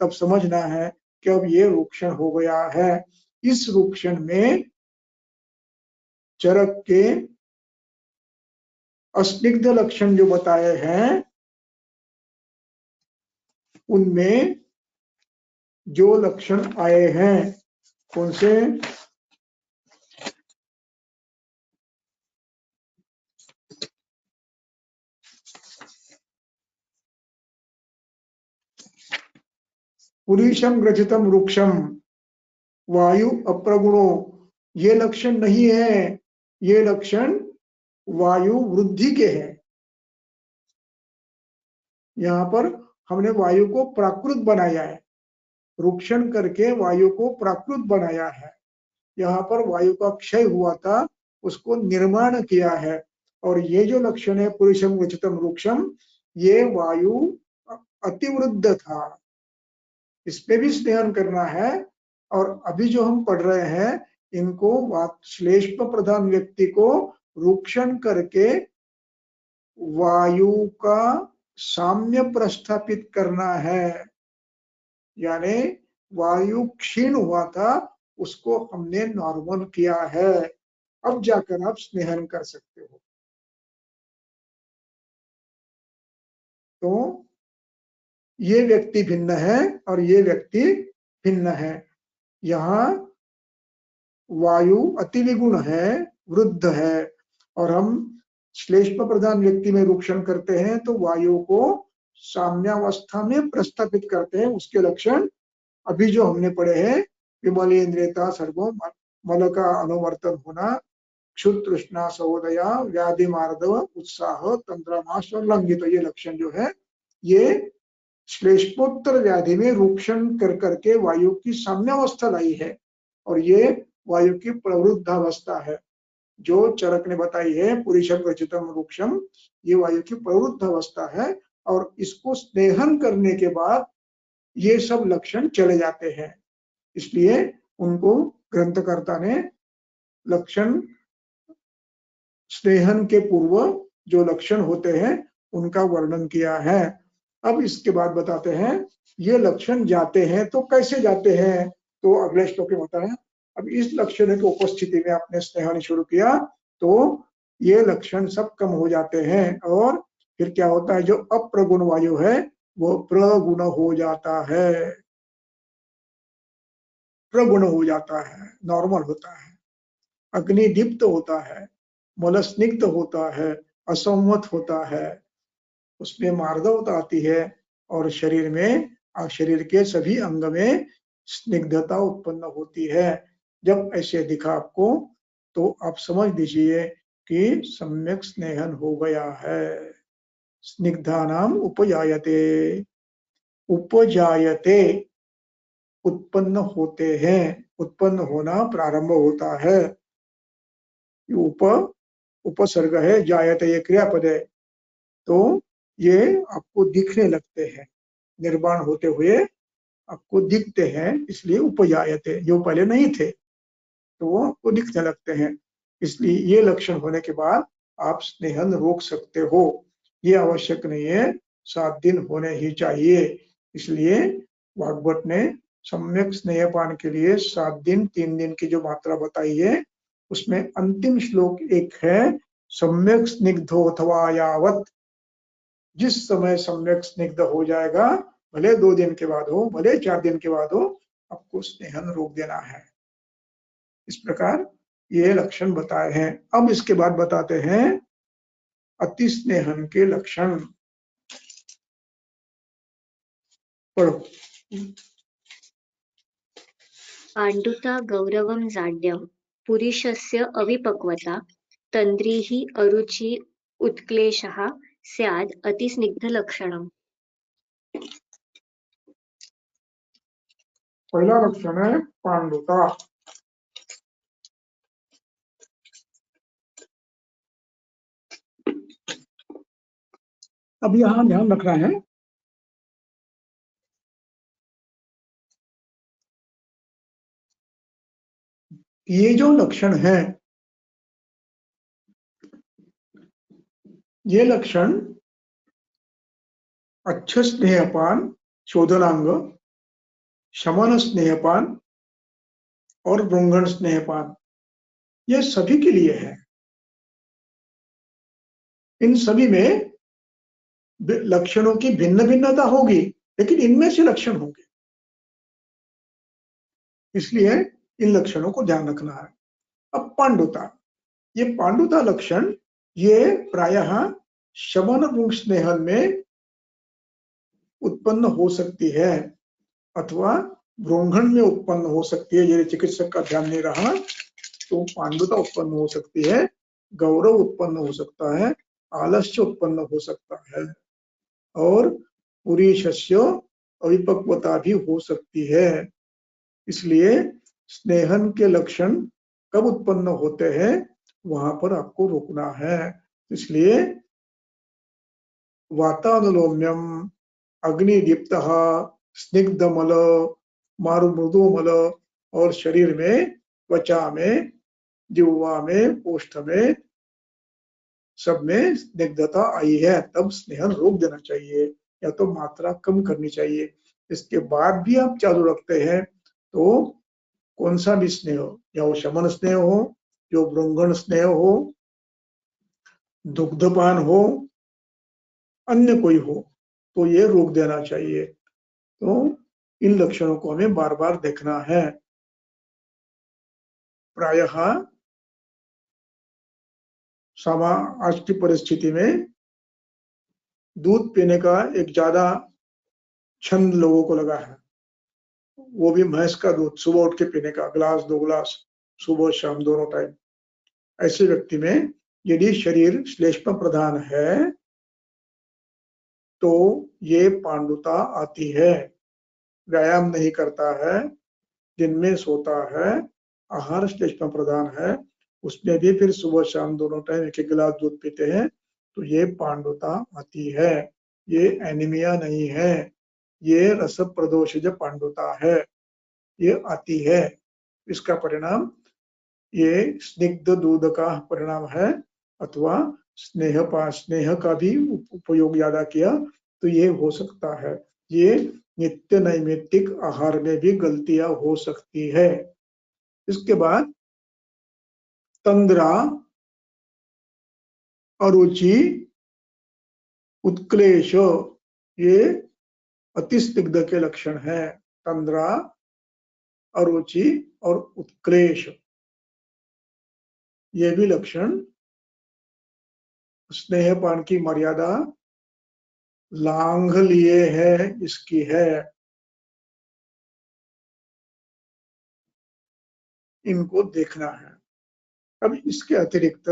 तब समझना है कि अब ये रूक्षण हो गया है। इस रूक्षण में चरक के अस्निग्ध लक्षण जो बताए हैं, उनमें जो लक्षण आए हैं, कौन से? पुरीशम ग्रथितम रूक्षम, वायु अप्रगुणो, ये लक्षण नहीं है, ये लक्षण वायु वृद्धि के हैं। यहाँ पर हमने वायु को प्राकृत बनाया है, रुक्षण करके वायु को प्राकृत बनाया है। यहाँ पर वायु का क्षय हुआ था, उसको निर्माण किया है। और ये जो लक्षण है पुरुषम उचितम रुक्षम, ये वायु अतिवृद्ध था, इसमें भी स्नेहन करना है। और अभी जो हम पढ़ रहे हैं इनको श्लेष्म प्रधान व्यक्ति को रुक्षण करके वायु का साम्य प्रस्थापित करना है, यानी वायु क्षीण हुआ था उसको हमने नॉर्मल किया है। अब जाकर आप स्नेहन कर सकते हो। तो ये व्यक्ति भिन्न है और ये व्यक्ति भिन्न है। यहाँ वायु अति विगुण है, वृद्ध है, और हम श्लेष्म प्रधान व्यक्ति में रुक्षण करते हैं तो वायु को साम्यावस्था में प्रस्थापित करते हैं। उसके लक्षण अभी जो हमने पढ़े हैं, विमलेन्द्रियता सर्वो, मल का अनुवर्तन होना, क्षुद तृष्णा सहोदया, व्याधि मार्दव, उत्साह, तंत्रमाश और लंघित, ये लक्षण जो है ये श्लेष्मोत्तर व्याधि में रुक्षण कर करके वायु की साम्यावस्था लाई है। और ये वायु की प्रवृद्धावस्था है जो चरक ने बताई है, पुरुषम रचितम रुक्षम, ये वायु की प्रवृद्धावस्था है। और इसको स्नेहन करने के बाद ये सब लक्षण चले जाते हैं। इसलिए उनको ग्रंथकर्ता ने लक्षण स्नेहन के पूर्व जो लक्षण होते हैं उनका वर्णन किया है। अब इसके बाद बताते हैं ये लक्षण जाते हैं तो कैसे जाते हैं, तो अगले श्लोक में बताया। अब इस लक्षण की उपस्थिति में आपने स्नेहन शुरू किया तो ये लक्षण सब कम हो जाते हैं, और फिर क्या होता है, जो अप्रगुण वायु है वो प्रगुण हो जाता है, प्रगुण हो जाता है, नॉर्मल होता है, अग्निदीप्त होता है, मलस्निग्ध होता है, असंवत होता है, उसमें मार्दवता आती है और शरीर में, शरीर के सभी अंग में स्निग्धता उत्पन्न होती है। जब ऐसे दिखा आपको तो आप समझ लीजिए कि सम्यक स्नेहन हो गया है। स्निग्धानाम उपजायते, उपजायते उत्पन्न होते हैं, उत्पन्न होना प्रारंभ होता है। उपसर्ग है, जायते ये क्रियापद है, तो ये आपको दिखने लगते हैं, निर्माण होते हुए आपको दिखते हैं, इसलिए उपजायते, जो पहले नहीं थे तो वो आपको दिखने लगते हैं। इसलिए ये लक्षण होने के बाद आप स्नेहन रोक सकते हो। ये आवश्यक नहीं है 7 दिन होने ही चाहिए। इसलिए भागवत ने सम्यक स्नेहपान के लिए 7 दिन 3 दिन की जो मात्रा बताई है उसमें अंतिम श्लोक एक है, सम्यक स्निग्धो अथवा यावत, जिस समय सम्यक स्निग्ध हो जाएगा, भले 2 दिन के बाद हो, भले 4 दिन के बाद हो, आपको स्नेहन रोक देना है। इस प्रकार ये लक्षण बताए हैं। अब इसके बाद बताते हैं अति स्नेहन के लक्षण। पढ़ो। पाण्डुता गौरवं जाड्यं पुरुषस्य अविपक्वता तन्द्रीः अरुचि उत्क्लेशः स्याद् अतिस्निग्धलक्षणम्। पहला लक्षण है पांडुता। अब यहाँ ध्यान रखना है, ये जो लक्षण है, ये लक्षण अच्छ स्नेहपान, शोधनांग, शमन स्नेहपान और भृंगण स्नेहपान, ये सभी के लिए है। इन सभी में लक्षणों की भिन्न भिन्नता होगी, लेकिन इनमें से लक्षण होंगे, इसलिए इन लक्षणों को ध्यान रखना है। अब पांडुता, ये पांडुता लक्षण ये प्रायः शमन भृंग स्नेहन में उत्पन्न हो सकती है अथवा भ्रूंघण में उत्पन्न हो सकती है। यदि चिकित्सक का ध्यान नहीं रहा तो पांडुता उत्पन्न हो सकती है, गौरव उत्पन्न हो सकता है, आलस्य उत्पन्न हो सकता है, और पुरुषस्य अविपक्वता भी हो सकती है। इसलिए स्नेहन के लक्षण कब उत्पन्न होते हैं वहां पर आपको रुकना है। इसलिए वातानुलोम्यम, अग्निदीप्तः, स्निग्धमल, मारुमृदुमल और शरीर में, त्वचा में, जिह्वा में, ओष्ठ में, सब में स्निग्धता आई है, तब स्नेहन रोक देना चाहिए या तो मात्रा कम करनी चाहिए। इसके बाद भी आप चालू रखते हैं तो कौन सा भी स्नेह हो, या वो शमन स्नेह हो, जो भृंगण स्नेह हो, दुग्धपान हो, अन्य कोई हो, तो ये रोक देना चाहिए। तो इन लक्षणों को हमें बार बार देखना है। प्रायः आज की परिस्थिति में दूध पीने का एक ज्यादा छंद लोगों को लगा है, वो भी भैंस का दूध सुबह उठ के पीने का, गिलास 2 गिलास सुबह शाम दोनों टाइम। ऐसे व्यक्ति में यदि शरीर श्लेष्म प्रधान है तो ये पांडुता आती है। व्यायाम नहीं करता है, दिन में सोता है, आहार श्लेष्म प्रधान है, उसमें भी फिर सुबह शाम दोनों टाइम एक एक गिलास दूध पीते हैं, तो ये पांडुता आती है। ये एनीमिया नहीं है, ये रस प्रदोषज पांडुता है, ये आती है। इसका परिणाम ये स्निग्ध दूध का परिणाम है, अथवा स्नेह का भी उपयोग ज्यादा किया तो ये हो सकता है। ये नित्य नैमित्तिक आहार में भी गलतियां हो सकती है। इसके बाद तंद्रा, अरुचि, उत्क्लेश, ये अति स्निग्ध के लक्षण है। तंद्रा, अरुचि और उत्क्लेश, ये भी लक्षण स्नेहपान की मर्यादा लांघ लिए है, इसकी है। इनको देखना है। अब इसके अतिरिक्त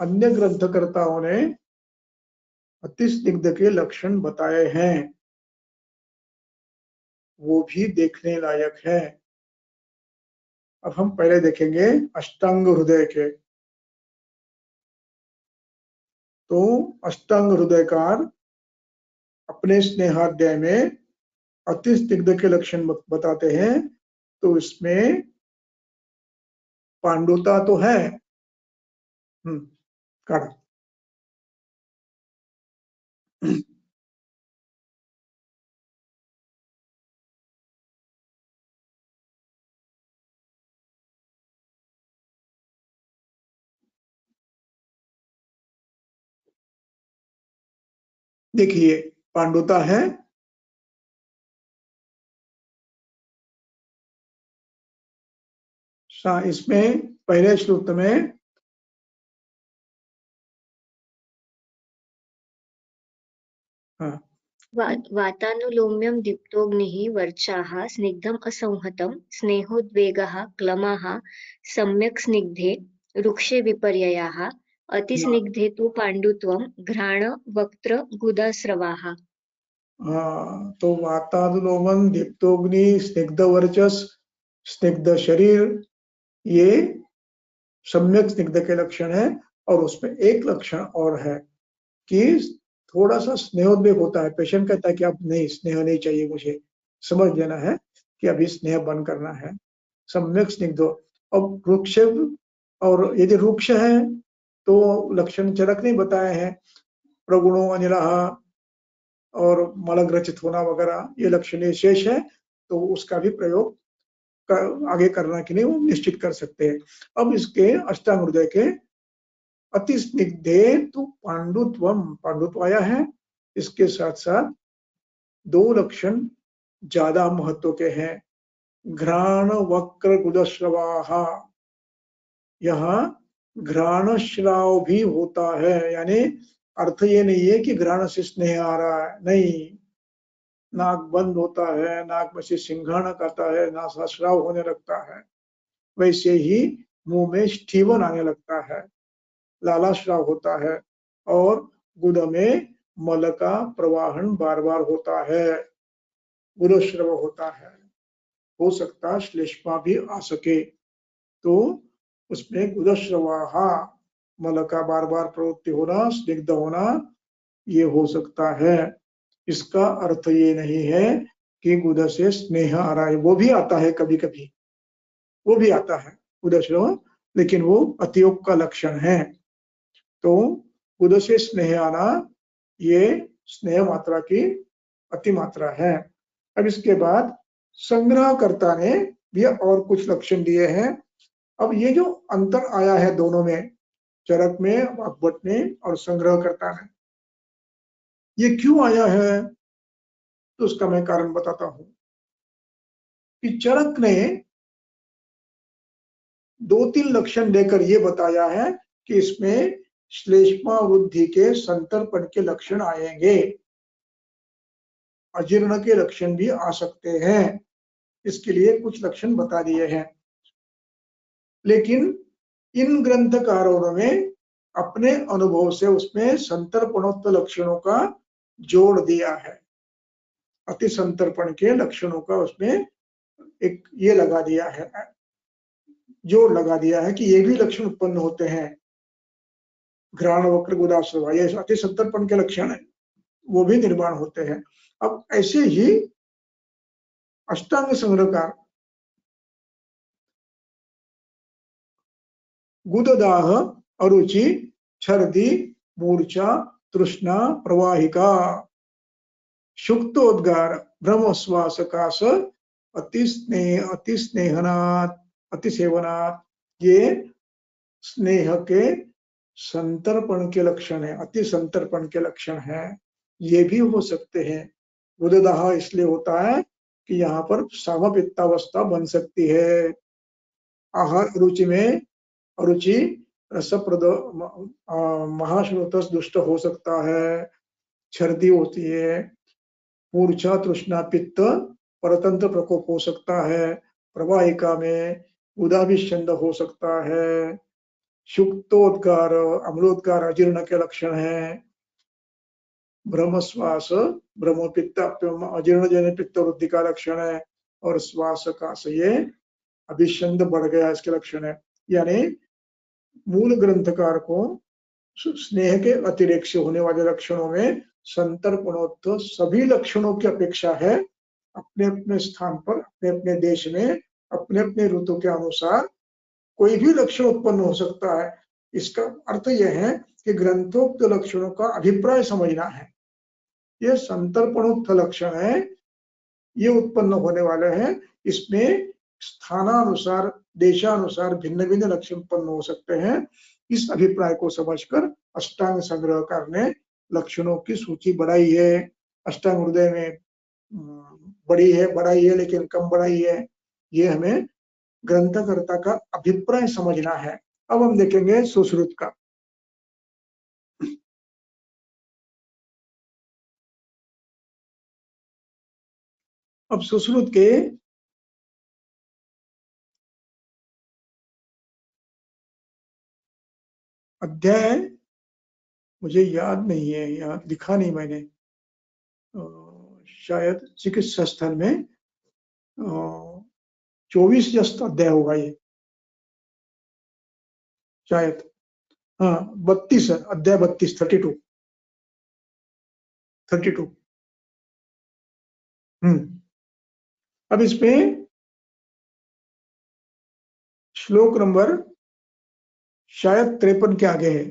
अन्य ग्रंथकर्ताओं ने अति स्निग्ध के लक्षण बताए हैं, वो भी देखने लायक है। अब हम पहले देखेंगे अष्टांग हृदय के। तो अष्टांग हृदयकार अपने स्नेहाध्याय में अति स्निग्ध के लक्षण बताते हैं। तो इसमें पांडुता तो है। काढ़ा देखिए, पांडुता है, इसमें पहले श्लोक में वातानुलोम्यं दीप्तोऽग्निः वर्चाः स्निग्धम् असंहतं स्नेहोद्वेगः क्लमाः सम्यक् स्निग्धे रुक्षे विपर्ययाः अतिस्निग्धे तु पाण्डुत्वं घ्राण वक्त्र गुदास्रवाः। तो वातानुलोमन, दीप्तोग्नि, स्निग्ध वर्चस, स्निग्ध शरीर, ये सम्यक स्निग्ध के लक्षण है। और उसमें एक लक्षण और है कि थोड़ा सा स्नेहोद्वेग होता है। पेशेंट कहता है कि अब नहीं, स्नेह नहीं चाहिए, मुझे समझ लेना है कि अभी स्नेह बंद करना है। सम्यक स्निग्ध। अब रुक्ष, और यदि रुक्ष है तो लक्षण चरक नहीं बताए हैं, प्रगुणों अनिलः और मलग्रचित होना वगैरह, ये लक्षण शेष है, तो उसका भी प्रयोग आगे करना कि नहीं वो निश्चित कर सकते हैं। अब इसके अष्टांग हृदय के अति स्निग्धे तो पांडुत्वम, पांडुत्व आया है। इसके साथ साथ दो लक्षण ज्यादा महत्व के हैं। घ्राण वक्र गुदश्रवाहा, यहाँ घ्राण श्राव भी होता है, यानी अर्थ ये नहीं है कि घ्राण से स्नेह आ रहा है, नहीं, नाक बंद होता है, नाक में से सिंघाणक आता है, नासास्राव होने लगता है, वैसे ही मुंह में स्टीवन आने लगता है, लालाश्राव होता है, और गुद में मल का प्रवाहन बार बार होता है, गुदस्रव होता है। हो सकता श्लेष्मा भी आ सके, तो उसमें गुदस्रवाहा, मल का बार बार प्रवृत्ति होना, स्निग्ध होना, ये हो सकता है। इसका अर्थ ये नहीं है कि गुद से स्नेह आ रहा है, वो भी आता है कभी कभी, वो भी आता है गुदस्रव, लेकिन वो अतियोग का लक्षण है। तो गुद से स्नेह आना ये स्नेह मात्रा की अति मात्रा है। अब इसके बाद संग्रहकर्ता ने भी और कुछ लक्षण दिए हैं। अब ये जो अंतर आया है दोनों में, चरक में, वाग्भट में और संग्रहकर्ता में, ये क्यों आया है, तो उसका मैं कारण बताता हूं कि चरक ने 2-3 लक्षण देकर ये बताया है कि इसमें श्लेष्मा वृद्धि के संतर्पण के लक्षण आएंगे, अजीर्ण के लक्षण भी आ सकते हैं, इसके लिए कुछ लक्षण बता दिए हैं। लेकिन इन ग्रंथकारों ने अपने अनुभव से उसमें संतर्पणोक्त लक्षणों का जोड़ दिया है, अति संतर्पण के लक्षणों का उसमें एक ये लगा दिया है, जोड़ लगा दिया है कि ये भी लक्षण उत्पन्न होते हैं। घ्राण वक्र गुदाश्रवा, ये अति संतर्पण के लक्षण है, वो भी निर्माण होते हैं। अब ऐसे ही अष्टांग संग्रहकार गुददाह, अरुचि, छर्दी, मूर्छा, तृष्णा, प्रवाहिका, शुक्तोद्गार, ब्रह्मश्वासकाश, अतिस्नेहनात्, अतिसेवनात्, ये स्नेह के संतर्पण के लक्षण है, अति संतर्पण के लक्षण है, ये भी हो सकते हैं। गुददाह इसलिए होता है कि यहाँ पर सामपित्तावस्था बन सकती है। आहार रुचि में अरुचि रसप्रद महाश्रोतस दुष्ट हो सकता है, छर्दी होती है, मूर्छा, तृष्णा, पित्त, परतंत्र प्रकोप हो सकता है, प्रवाहिका में उदाभिषंद हो सकता है, शुक्तोद्गार, अम्लोद्गार अजीर्ण के लक्षण है, ब्रह्मश्वास, ब्रह्मपित्त अजीर्ण जन पित्त वृद्धि का लक्षण है, और श्वास का ये अभिषंद बढ़ गया इसके लक्षण है। यानी मूल ग्रंथकार को स्नेह के अतिरेक से होने वाले लक्षणों में संतर्पणोक्त सभी लक्षणों की अपेक्षा है, अपने अपने स्थान पर, अपने अपने देश में, अपने अपने ऋतु के अनुसार कोई भी लक्षण उत्पन्न हो सकता है। इसका अर्थ यह है कि ग्रंथोक्त लक्षणों का अभिप्राय समझना है। ये संतर्पणोक्त लक्षण है, ये उत्पन्न होने वाले हैं, इसमें स्थानानुसार, देशानुसार भिन्न भिन्न लक्षण उत्पन्न हो सकते हैं। इस अभिप्राय को समझकर अष्टांग संग्रहकार ने लक्षणों की सूची बढ़ाई है। अष्टांग हृदय में बड़ी है, बढ़ाई है, लेकिन कम बढ़ाई है, ये हमें ग्रंथकर्ता का अभिप्राय समझना है। अब हम देखेंगे सुश्रुत का। अब सुश्रुत के अध्याय मुझे याद नहीं है, यहाँ लिखा नहीं मैंने, शायद चिकित्सा स्थल में 24 अध्याय होगा ये, शायद, हाँ 32 है, अध्याय 32, 32। अब इसमें श्लोक नंबर शायद 53 के आगे है।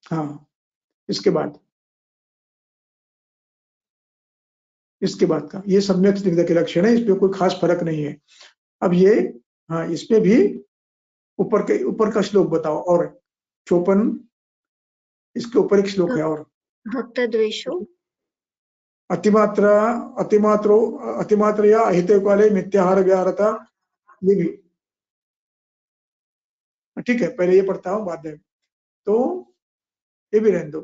हाँ, इसके बाद का ये सम्यक स्निग्ध के लक्षण है, इसमें कोई खास फर्क नहीं है। अब ये, हाँ, इसमें भी ऊपर का श्लोक बताओ, और 54, इसके ऊपर एक श्लोक है और भक्त द्वेषो अतिमात्रया अहिते काले मिथ्याहार व्याहरता, ये भी ठीक है, पहले ये पढ़ता हूँ बाद में, तो ये भी रहने दो।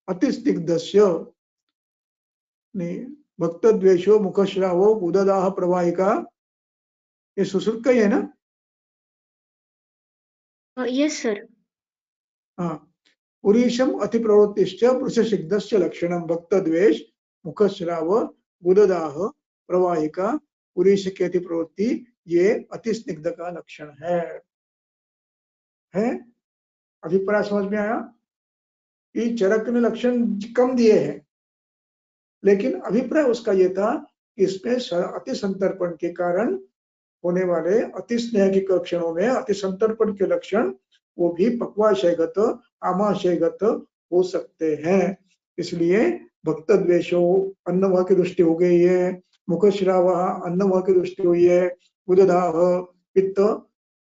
अतिस्निग्धस्य भक्त द्वेषो मुखश्रावो गुददाह प्रवाहिका, ये सुश्रुत का ही है ना? Yes sir. हाँ, पुरीशम अति प्रवृत्तिश्च पुरुषसिद्धस्य लक्षणम भक्त द्वेष मुखश्राव गुददाह प्रवाहिका पुरीश की अति प्रवृत्ति, ये अति स्निग्ध का लक्षण है? अभिप्राय समझ में आया? कि चरक ने लक्षण कम दिए हैं, लेकिन अभिप्राय उसका यह था कि इसमें अति संतर्पण के कारण होने वाले अति स्नेह के लक्षणों में अति संतर्पण के लक्षण वो भी पक्वाशयगत आमाशयगत हो सकते हैं। इसलिए भक्त द्वेषो अन्नवाह की दृष्टि हो गई है, मुखश्राव अन्नवाह की दृष्टि हुई है, उददाह पित्त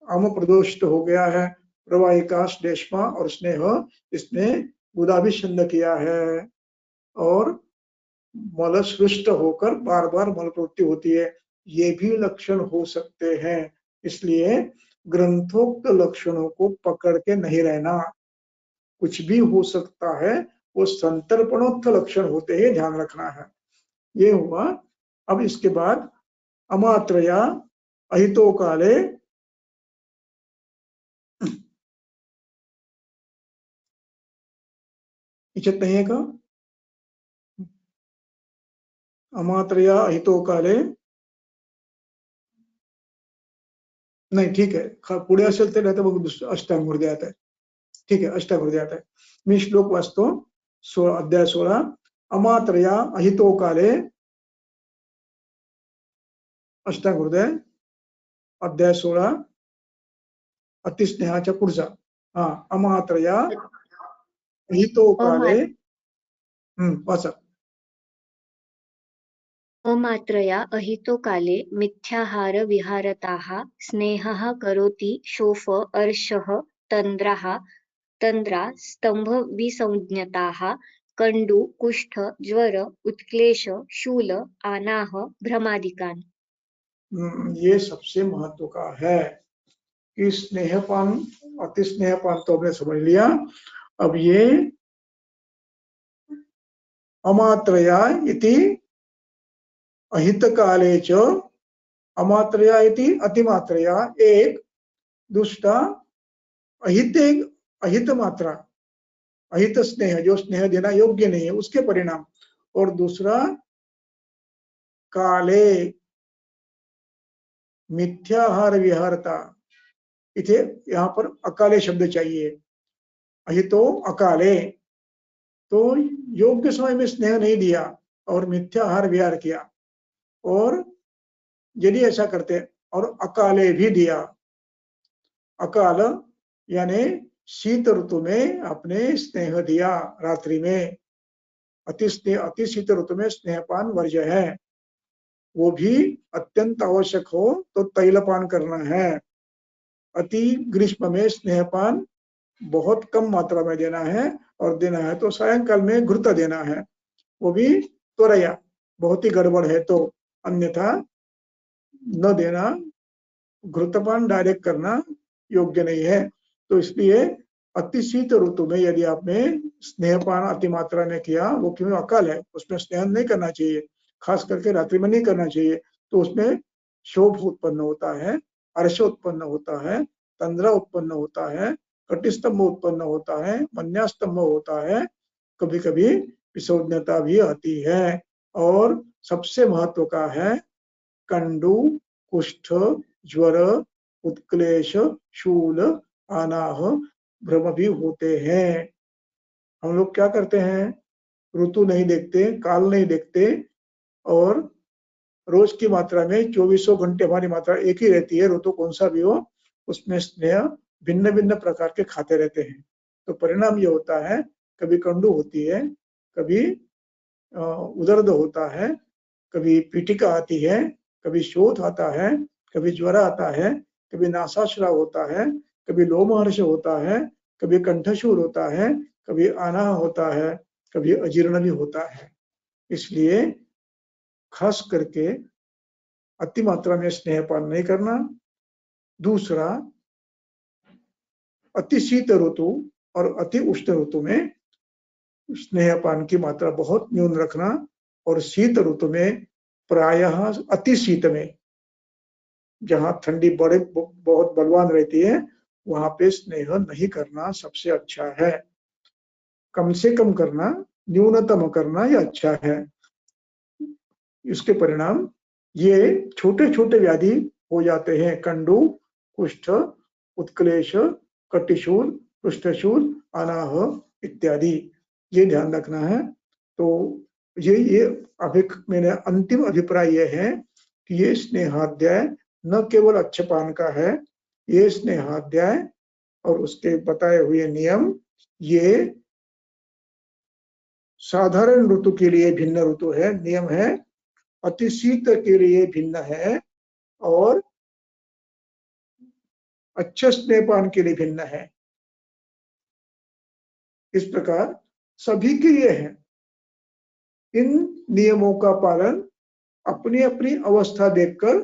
आम प्रदोष हो गया है, प्रवाहिका श्लेष्मा और स्नेह इसने गुदाभिषंद किया है, और मल सृष्ट होकर बार बार मल प्रवृत्ति होती है, ये भी लक्षण हो सकते हैं। इसलिए ग्रंथोक्त लक्षणों को पकड़ के नहीं रहना, कुछ भी हो सकता है, वो संतर्पणोक्त लक्षण होते हैं, ध्यान रखना है। ये हुआ। अब इसके बाद अमात्रया अहितो काले इच्छत नहीं है का अमात्रया अहितो काले नहीं, ठीक है, पुढे असेल तर आता बघू अष्टांग हृदय आता है, ठीक है, अष्टांग हृदय आता है। मी श्लोक वाचतो, अध्याय 16 अमात्रया अहितो काले अष्टांग हृदय अध्याय 16 अतिस्नेहाच्या पुढचा, हा अमात्रया अहितो काले वाचा। अमात्रया अहितो काले मिथ्याहार विहारताः स्नेहः करोति शोफ अर्षः तंद्रा स्तंभ विसंज्ञताः कंडु कुष्ठ ज्वर उत्क्लेश शूल आनाह भ्रमादिकान्। ये सबसे महत्व का है कि स्नेहपान अति स्नेहपान तो हमने समझ लिया। अब ये अमात्रया इति अहित काले च, अमात्रया इति अतिमात्रया एक, दूसरा अहित अहित मात्रा, अहित स्नेह जो स्नेह देना योग्य नहीं है उसके परिणाम, और दूसरा काले मिथ्याहार विहारता, इथे यहाँ पर अकाले शब्द चाहिए, अहितो अकाले, तो योग्य समय में स्नेह नहीं दिया और मिथ्याहार विहार किया, और यदि ऐसा करते और अकाले भी दिया, अकाल यानी शीत ऋतु में अपने स्नेह दिया रात्रि में, अति शीत ऋतु में स्नेहपान वर्ज्य है, वो भी अत्यंत आवश्यक हो तो तैलपान करना है। अति ग्रीष्म में स्नेहपान बहुत कम मात्रा में देना है, और देना है तो सायंकाल में घृत देना है, वो भी त्वरया, बहुत ही गड़बड़ है तो, अन्यथा न देना, घृतपान डायरेक्ट करना योग्य नहीं है। तो इसलिए अति शीत ऋतु में यदि आपने स्नेहपान अति मात्रा में किया, वो क्यों अकाल है, उसमें स्नेह नहीं करना चाहिए, खास करके रात्रि में नहीं करना चाहिए, तो उसमें शोभ उत्पन्न होता है, अर्श उत्पन्न होता है, तंद्रा उत्पन्न होता है, कटिस्तंभ उत्पन्न होता है, मन्यास्तंभ होता है, कभी कभी विसौज्ञता भी आती है, और सबसे महत्व का है कंडु कुष्ठ ज्वर उत्क्लेश शूल आनाह भ्रम भी होते हैं। हम लोग क्या करते हैं, ऋतु नहीं देखते, काल नहीं देखते, और रोज की मात्रा में 24 घंटे हमारी मात्रा एक ही रहती है, ऋतु कौन सा भी हो उसमें स्नेह भिन्न भिन्न प्रकार के खाते रहते हैं, तो परिणाम ये होता है कभी कंडू होती है, कभी उदर्द होता है, कभी पीठिका आती है, कभी शोथ आता है, कभी ज्वर आता है, कभी नासाश्राव होता है, कभी लोमहर्ष होता है, कभी कंठशूल होता है, कभी आना होता है, कभी अजीर्ण भी होता है। इसलिए खास करके अति मात्रा में स्नेहपान नहीं करना। दूसरा, अति शीत ऋतु और अति उष्ण ऋतु में स्नेहपान की मात्रा बहुत न्यून रखना, और शीत ऋतु में प्रायः अति शीत में, जहां ठंडी बहुत बलवान रहती है, वहां पे स्नेह नहीं करना सबसे अच्छा है। कम से कम करना, न्यूनतम करना ये अच्छा है। इसके परिणाम ये छोटे छोटे व्याधि हो जाते हैं, कंडू, कुष्ठ, उत्कलेश, कटिशूल, पृष्ठशूल, अनाह इत्यादि। ये ध्यान रखना है। तो ये मेरा अंतिम अभिप्राय ये है कि ये स्नेहाध्याय न केवल अच्छपान का है, ये स्नेहाध्याय और उसके बताए हुए नियम ये साधारण ऋतु के लिए भिन्न ऋतु है, नियम है, अति शीत के लिए भिन्न है और अच्छे स्नेहपान के लिए भिन्न है। इस प्रकार सभी के लिए है। इन नियमों का पालन अपनी अपनी अवस्था देखकर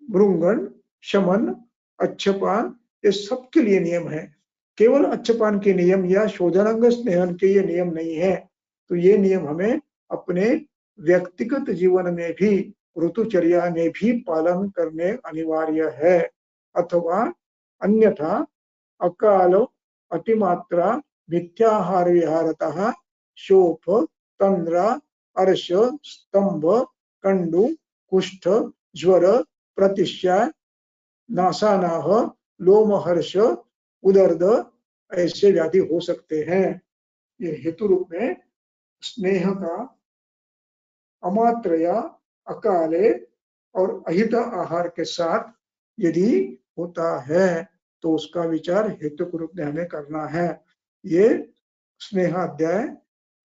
भृंगण, शमन, अच्छपान ये सबके लिए नियम है। केवल अच्छपान के नियम या शोधनांग स्नेहन के ये नियम नहीं है। तो ये नियम हमें अपने व्यक्तिगत जीवन में भी, ऋतुचर्या में भी पालन करने अनिवार्य है। अथवा अन्यथा अकाल, अतिमात्रा, मिथ्याहार विहारतः शोफ, तंद्रा, अर्श, स्तंभ, कंडु, कुष्ठ, ज्वर, प्रतिश्या, नासानाह, लोमहर्ष, उदर्द ऐसे व्याधि हो सकते हैं। ये हेतु रूप में स्नेह का अमात्रया, अकाले और अहित आहार के साथ यदि होता है तो उसका विचार हेतु के रूप में हमें करना है। ये स्नेहाध्याय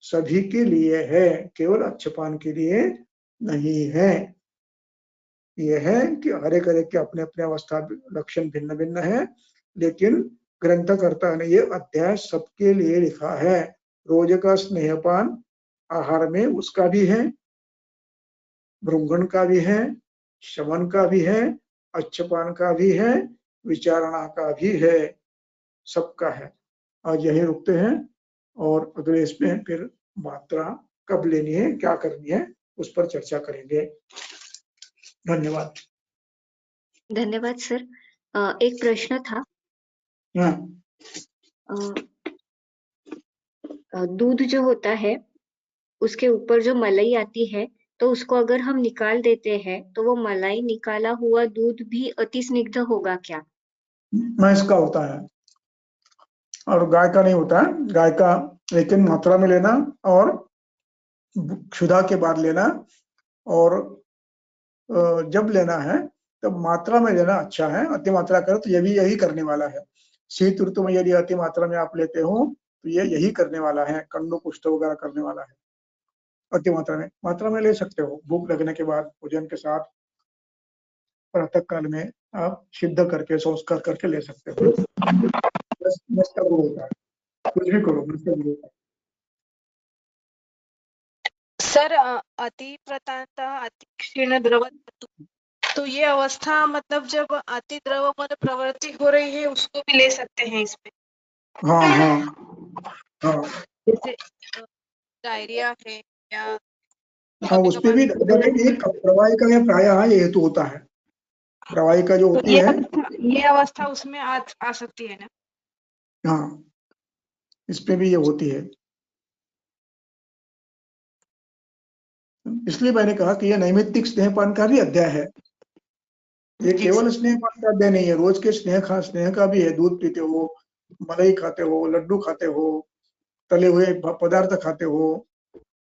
सभी के लिए है, केवल अच्छपान के लिए नहीं है। यह है कि हर एक के अपने अपने अवस्था लक्षण भिन्न भिन्न है, लेकिन ग्रंथकर्ता ने ये अध्याय सबके लिए लिखा है। रोज का स्नेहपान आहार में उसका भी है, भृंगण का भी है, शमन का भी है, अच्छपान का भी है, विचारणा का भी है, सबका है। आज यही रुकते हैं और अगले इसमें फिर मात्रा कब लेनी है, क्या करनी है, उस पर चर्चा करेंगे। धन्यवाद। धन्यवाद सर। एक प्रश्न था। हाँ। दूध जो होता है उसके ऊपर जो मलाई आती है, तो उसको अगर हम निकाल देते हैं तो वो मलाई निकाला हुआ दूध भी अति स्निग्ध होगा क्या? भैंस का होता है और गाय का नहीं होता है। गाय का लेकिन मात्रा में लेना और क्षुधा के बाद लेना, और जब लेना है तब मात्रा में लेना अच्छा है। अति मात्रा करो तो ये भी यही करने वाला है। शीत ऋतु में यदि अति मात्रा में आप लेते हो तो ये यही करने वाला है, कंडु कुष्ठ वगैरह करने वाला है। अति मात्रा में ले सकते हो। भूख लगने के बाद भोजन के साथ प्रातः काल में आप सिद्ध करके संस्कार करके ले सकते हो। बस का गुरु होता है, कुछ भी करो बस का गुरु होता है। सर अति प्रतांत अति क्षीण द्रव, तो ये अवस्था मतलब जब अति द्रव में प्रवृत्ति हो रही है उसको भी ले सकते हैं इसमें? हाँ हाँ हाँ, जैसे डायरिया है या हाँ उसमें भी प्रवाही का या प्रायः ये हेतु होता है। प्रवाही का जो होती है ये अवस्था उसमें आ सकती है ना? हाँ, इसमें भी ये होती है। इसलिए मैंने कहा कि यह नैमित्तिक स्नेहपान का भी अध्याय है। ये केवल स्नेहपान का अध्याय नहीं है, रोज के स्नेह का भी है। दूध पीते हो, मलाई खाते हो, लड्डू खाते हो, तले हुए पदार्थ खाते हो,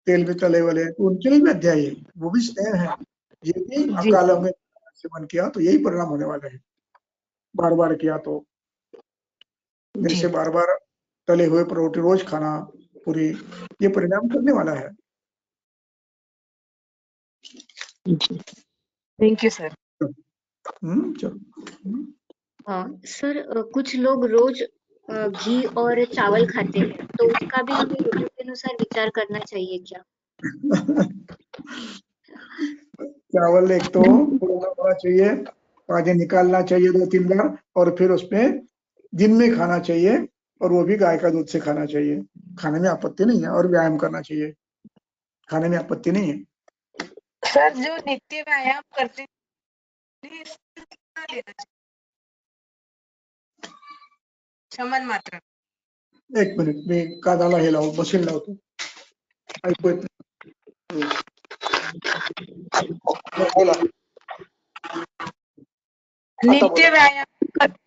तेल में तले वाले, तो उनके लिए भी अध्याय है, वो भी स्नेह है। ये भी अकाल में सेवन किया तो यही परिणाम होने वाला है। बार बार किया तो, जैसे बार बार तले हुए रोटी रोज खाना, पूरी, ये परिणाम करने वाला है। Thank you sir. हाँ सर, कुछ लोग रोज घी और चावल खाते हैं, तो उसका भी हमें ऋतु के अनुसार विचार करना चाहिए क्या? चावल एक तो होना चाहिए, पानी निकालना चाहिए 2-3 बार, और फिर उसमें दिन में खाना चाहिए, और वो भी गाय का दूध से खाना चाहिए। खाने में आपत्ति नहीं है, और व्यायाम करना चाहिए। खाने में आपत्ति नहीं है। सर जो नित्य व्यायाम करते हैं इसमें कितना लेना चाहिए? समान मात्रा। एक मिनिट मी कानाला हे लावू मशीन लावतो, ऐकू येत नाही. बोला.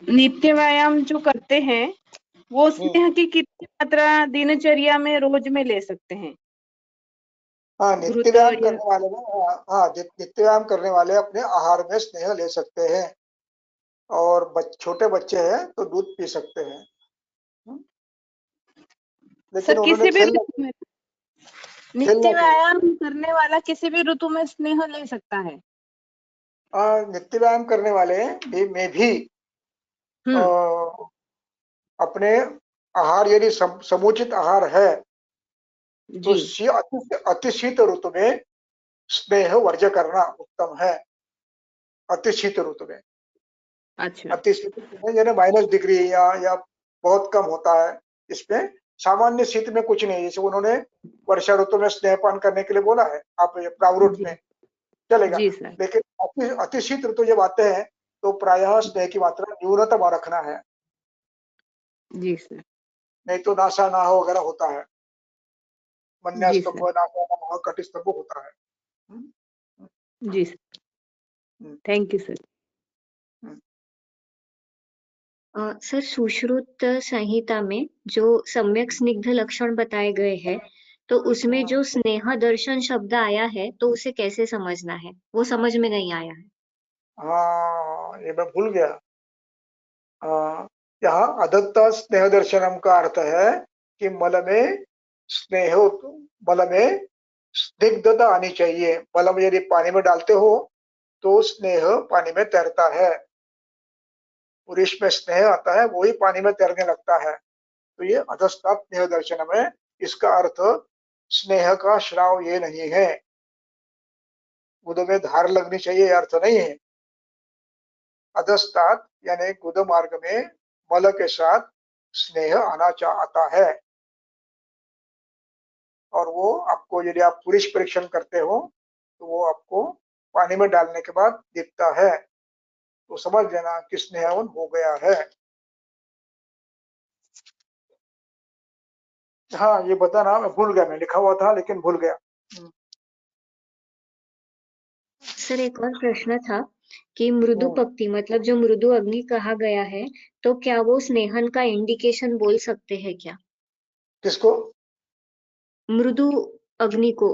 नित्य व्यायाम जो करते हैं वो स्नेह की कितनी मात्रा दिनचर्या में रोज में ले सकते हैं? हाँ, नित्य व्यायाम करने वाले में हाँ नित्य व्यायाम करने वाले अपने आहार में स्नेह ले सकते हैं, और छोटे बच्चे हैं तो दूध पी सकते हैं. लेकिन सर उन्होंने किसी भी ऋतु में नित्य खेलना चाहिए. व्यायाम करने वाला किसी भी ऋतु में स्नेह ले सकता है? नित्य व्यायाम करने वाले में भी हम्म अपने आहार यदि समुचित आहार है तो जी अति शीत ऋतु में स्नेह वर्ज्य करना उत्तम है. अति शीत ऋतु में, अच्छा अति शीत ऋतु में यानी -डिग्री या बहुत कम होता है. इसमें सामान्य शीत में कुछ नहीं, जैसे उन्होंने वर्षा ऋतु में स्नेहपान करने के लिए बोला है, आप प्रावरुट जी में चलेगा. जी सर लेकिन अति शीत ऋतु जब आते हैं तो प्रायः स्नेह की मात्रा न्यूनतम रखना है, जी सर नहीं तो नासा नाह वगैरह होता है. जी मन्यास्तंभ, सर नासा नाह, कटिस्तंभ होता है. जी sir hmm, thank you sir. Hmm. Sir Sushruta Samhita में जो सम्यक स्निग्ध लक्षण बताए गए हैं तो उसमें जो स्नेह दर्शन शब्द आया है तो उसे कैसे समझना है, वो समझ में नहीं आया है. हाँ, ये मैं भूल गया. यहाँ अदत्ता स्नेह दर्शनम का अर्थ है कि स्नेह मल में स्निग्धता आनी चाहिए. मलम यदि पानी में डालते हो तो स्नेह पानी में तैरता है, पुरुष में स्नेह आता है वही पानी में तैरने लगता है. तो ये अधस्तात् स्नेह दर्शन में इसका अर्थ स्नेह का श्राव ये नहीं है, गुद में धार लगनी चाहिए अर्थ नहीं है. अधस्तात् यानी गुद मार्ग में मल के साथ स्नेह आता है, और वो आपको यदि आप पुरुष परीक्षण करते हो तो वो आपको पानी में डालने के बाद दिखता है, तो समझ लेना कि स्नेहवन हो गया है. हाँ, ये बताना मैं भूल गया, मैं लिखा हुआ था लेकिन भूल गया. सर एक और प्रश्न था कि मृदु पक्ति मतलब जो मृदु अग्नि कहा गया है तो क्या वो स्नेहन का इंडिकेशन बोल सकते हैं क्या? किसको? मृदु अग्नि को.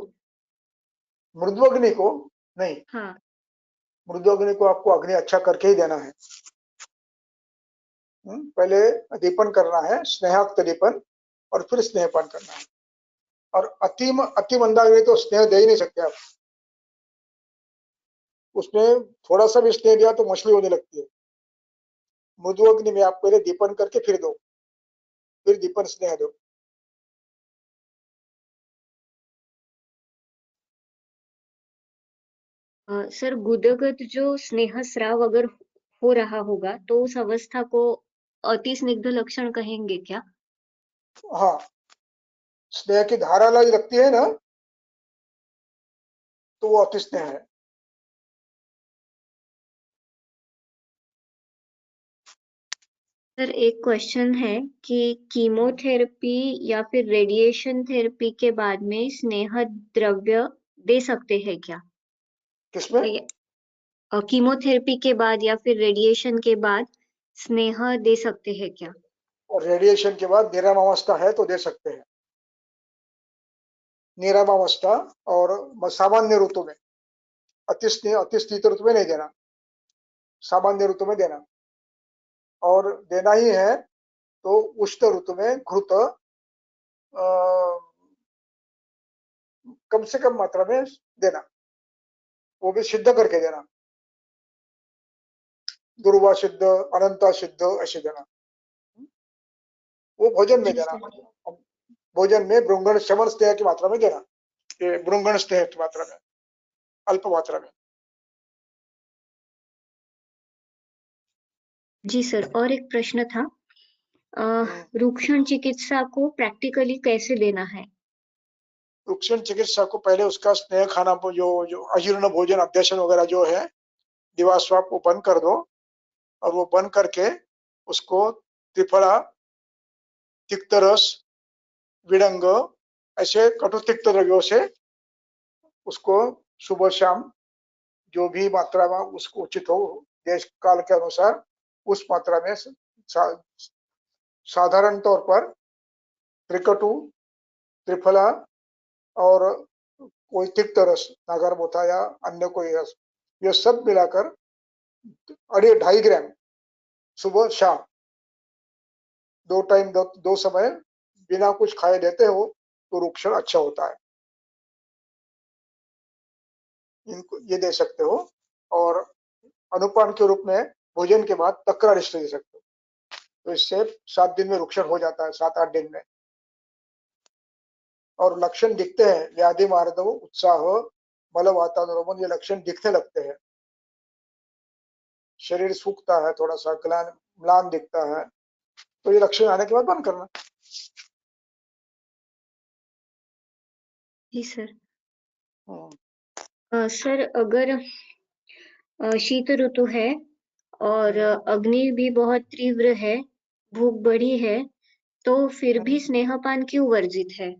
मृदु अग्नि को नहीं, हाँ. मृदु अग्नि को आपको अग्नि अच्छा करके ही देना है. पहले दीपन करना है, स्नेहाक्त दीपन, और फिर स्नेहपान करना है. और अति मंदाग्नि तो स्नेह दे ही नहीं सकते आप. उसमें थोड़ा सा भी स्नेह दिया तो मछली होने लगती है. मृदु अग्नि में आप पहले दीपन करके फिर दो, फिर दीपन स्नेह दो. सर गुदगत जो स्नेह स्राव अगर हो रहा होगा तो उस अवस्था को अति स्निग्ध लक्षण कहेंगे क्या? हाँ, स्नेह की धारा लगती है ना तो वो अति स्नेह है. सर एक क्वेश्चन है कि कीमोथेरेपी या फिर रेडिएशन थेरेपी के बाद में स्नेह द्रव्य दे सकते हैं क्या? किसमें? कीमोथेरेपी के बाद या फिर रेडिएशन के बाद स्नेह दे सकते हैं क्या? और रेडिएशन के बाद निरामावस्था है तो दे सकते हैं. निरामावस्था और सामान्य ऋतु में, अति स्थित ऋतु में नहीं देना, सामान्य ऋतु में देना. और देना ही है तो उष्ण ऋतु में घृत कम से कम मात्रा में देना, वो भी सिद्ध करके देना. दुर्वा सिद्ध, अनंता सिद्ध ऐसे देना. वो भोजन में जी देना, सर. भोजन में भृंगण श्रवण स्नेह की मात्रा में देना, भृंगण स्नेह की मात्रा में, अल्प मात्रा में. जी सर और एक प्रश्न था, रूक्षण चिकित्सा को प्रैक्टिकली कैसे देना है? रुक्षण चिकित्सा को पहले उसका स्नेह खाना जो अजीर्ण भोजन अध्यशन वगैरह जो है दिवास्वाप को बंद कर दो, और वो बंद करके उसको त्रिफला, तिक्तरस, विडंग ऐसे कटु तिक्त द्रव्यों से उसको सुबह शाम जो भी मात्रा में उसको उचित हो देश काल के अनुसार उस मात्रा में साधारण तौर पर त्रिकटु, त्रिफला और कोई तिक्त रस, नागरमोथा या अन्य कोई रस, ये सब मिलाकर 2.5 ग्राम सुबह शाम 2 टाइम 2 समय बिना कुछ खाए देते हो तो रुक्षण अच्छा होता है। इनको ये दे सकते हो, और अनुपान के रूप में भोजन के बाद तक्रारिष्ट दे सकते हो, तो इससे 7 दिन में रुक्षण हो जाता है, 7-8 दिन में। और लक्षण दिखते हैं, व्याधि मार्दव, उत्साह, बल वातानुरोमन, ये लक्षण दिखने लगते हैं। शरीर सूखता है, थोड़ा सा म्लान दिखता है, तो ये लक्षण आने के बाद बंद करना। जी सर। सर अगर शीत ऋतु है और अग्नि भी बहुत तीव्र है, भूख बढ़ी है, तो फिर भी स्नेहपान क्यों वर्जित है?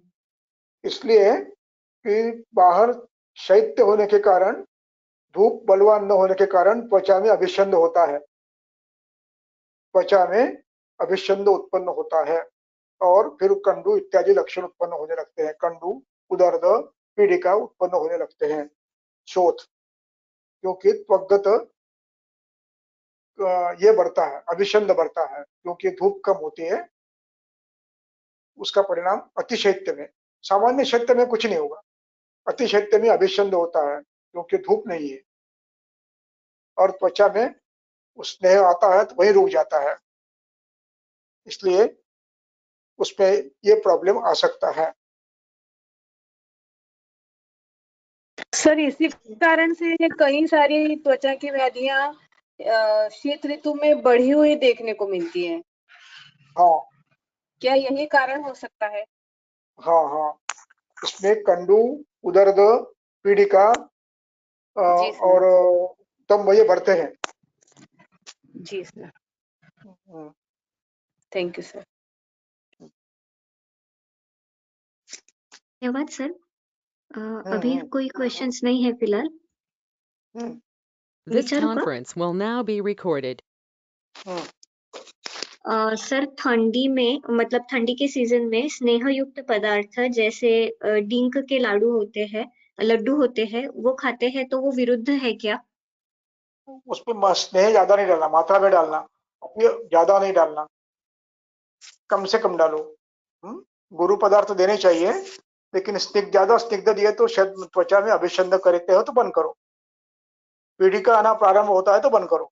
इसलिए कि बाहर शैत्य होने के कारण, धूप बलवान न होने के कारण त्वचा में अभिषंद होता है, त्वचा में अभिषंद उत्पन्न होता है, और फिर कंडू इत्यादि लक्षण उत्पन्न होने लगते हैं। कंडू, उदर्द, पीड़िका उत्पन्न होने लगते हैं, शोथ, क्योंकि त्वगत ये बढ़ता है, अभिषंद बढ़ता है, क्योंकि धूप कम होती है। उसका परिणाम अतिशैत्य में, सामान्य शैत्य में कुछ नहीं होगा, अतिशैत्य में अभिषंद होता है क्योंकि धूप नहीं है, और त्वचा में स्नेह आता है तो वही रुक जाता है, इसलिए उसमें ये प्रॉब्लम आ सकता है। सर इसी कारण से कई सारी त्वचा की व्याधियां शीत ऋतु में बढ़ी हुई देखने को मिलती है। हाँ, क्या यही कारण हो सकता है? हाँ हाँ, इसमें कंडू, उदर्द, पीड़िका और तम ये बढ़ते हैं। जी सर, थैंक यू सर। धन्यवाद सर। अभी कोई क्वेश्चंस नहीं है फिलहाल। This conference will now be recorded. Sir ठंडी में, मतलब ठंडी के सीजन में स्नेह युक्त पदार्थ जैसे डिंक के लड्डू होते हैं, वो खाते हैं तो वो विरुद्ध है क्या? उसमें स्नेह ज्यादा नहीं डालना, मात्रा में डालना, ज्यादा नहीं डालना, कम से कम डालो। गुरु पदार्थ देने चाहिए, लेकिन ज्यादा स्निग्ध दिए तो शायद त्वचा में अभिषंद करते हो तो बंद करो, पीड़िका आना प्रारंभ होता है तो बंद करो।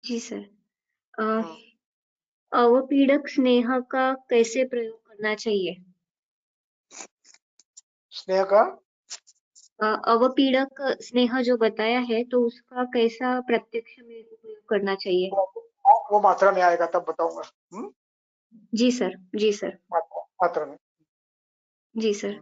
जी सर। अवपीड़क स्नेह का कैसे प्रयोग करना चाहिए? स्नेह का अवपीड़क स्नेह जो बताया है, तो उसका कैसा प्रत्यक्ष में उपयोग करना चाहिए? वो मात्रा में आएगा तब बताऊंगा। जी सर, जी सर, मात्रा में। जी सर।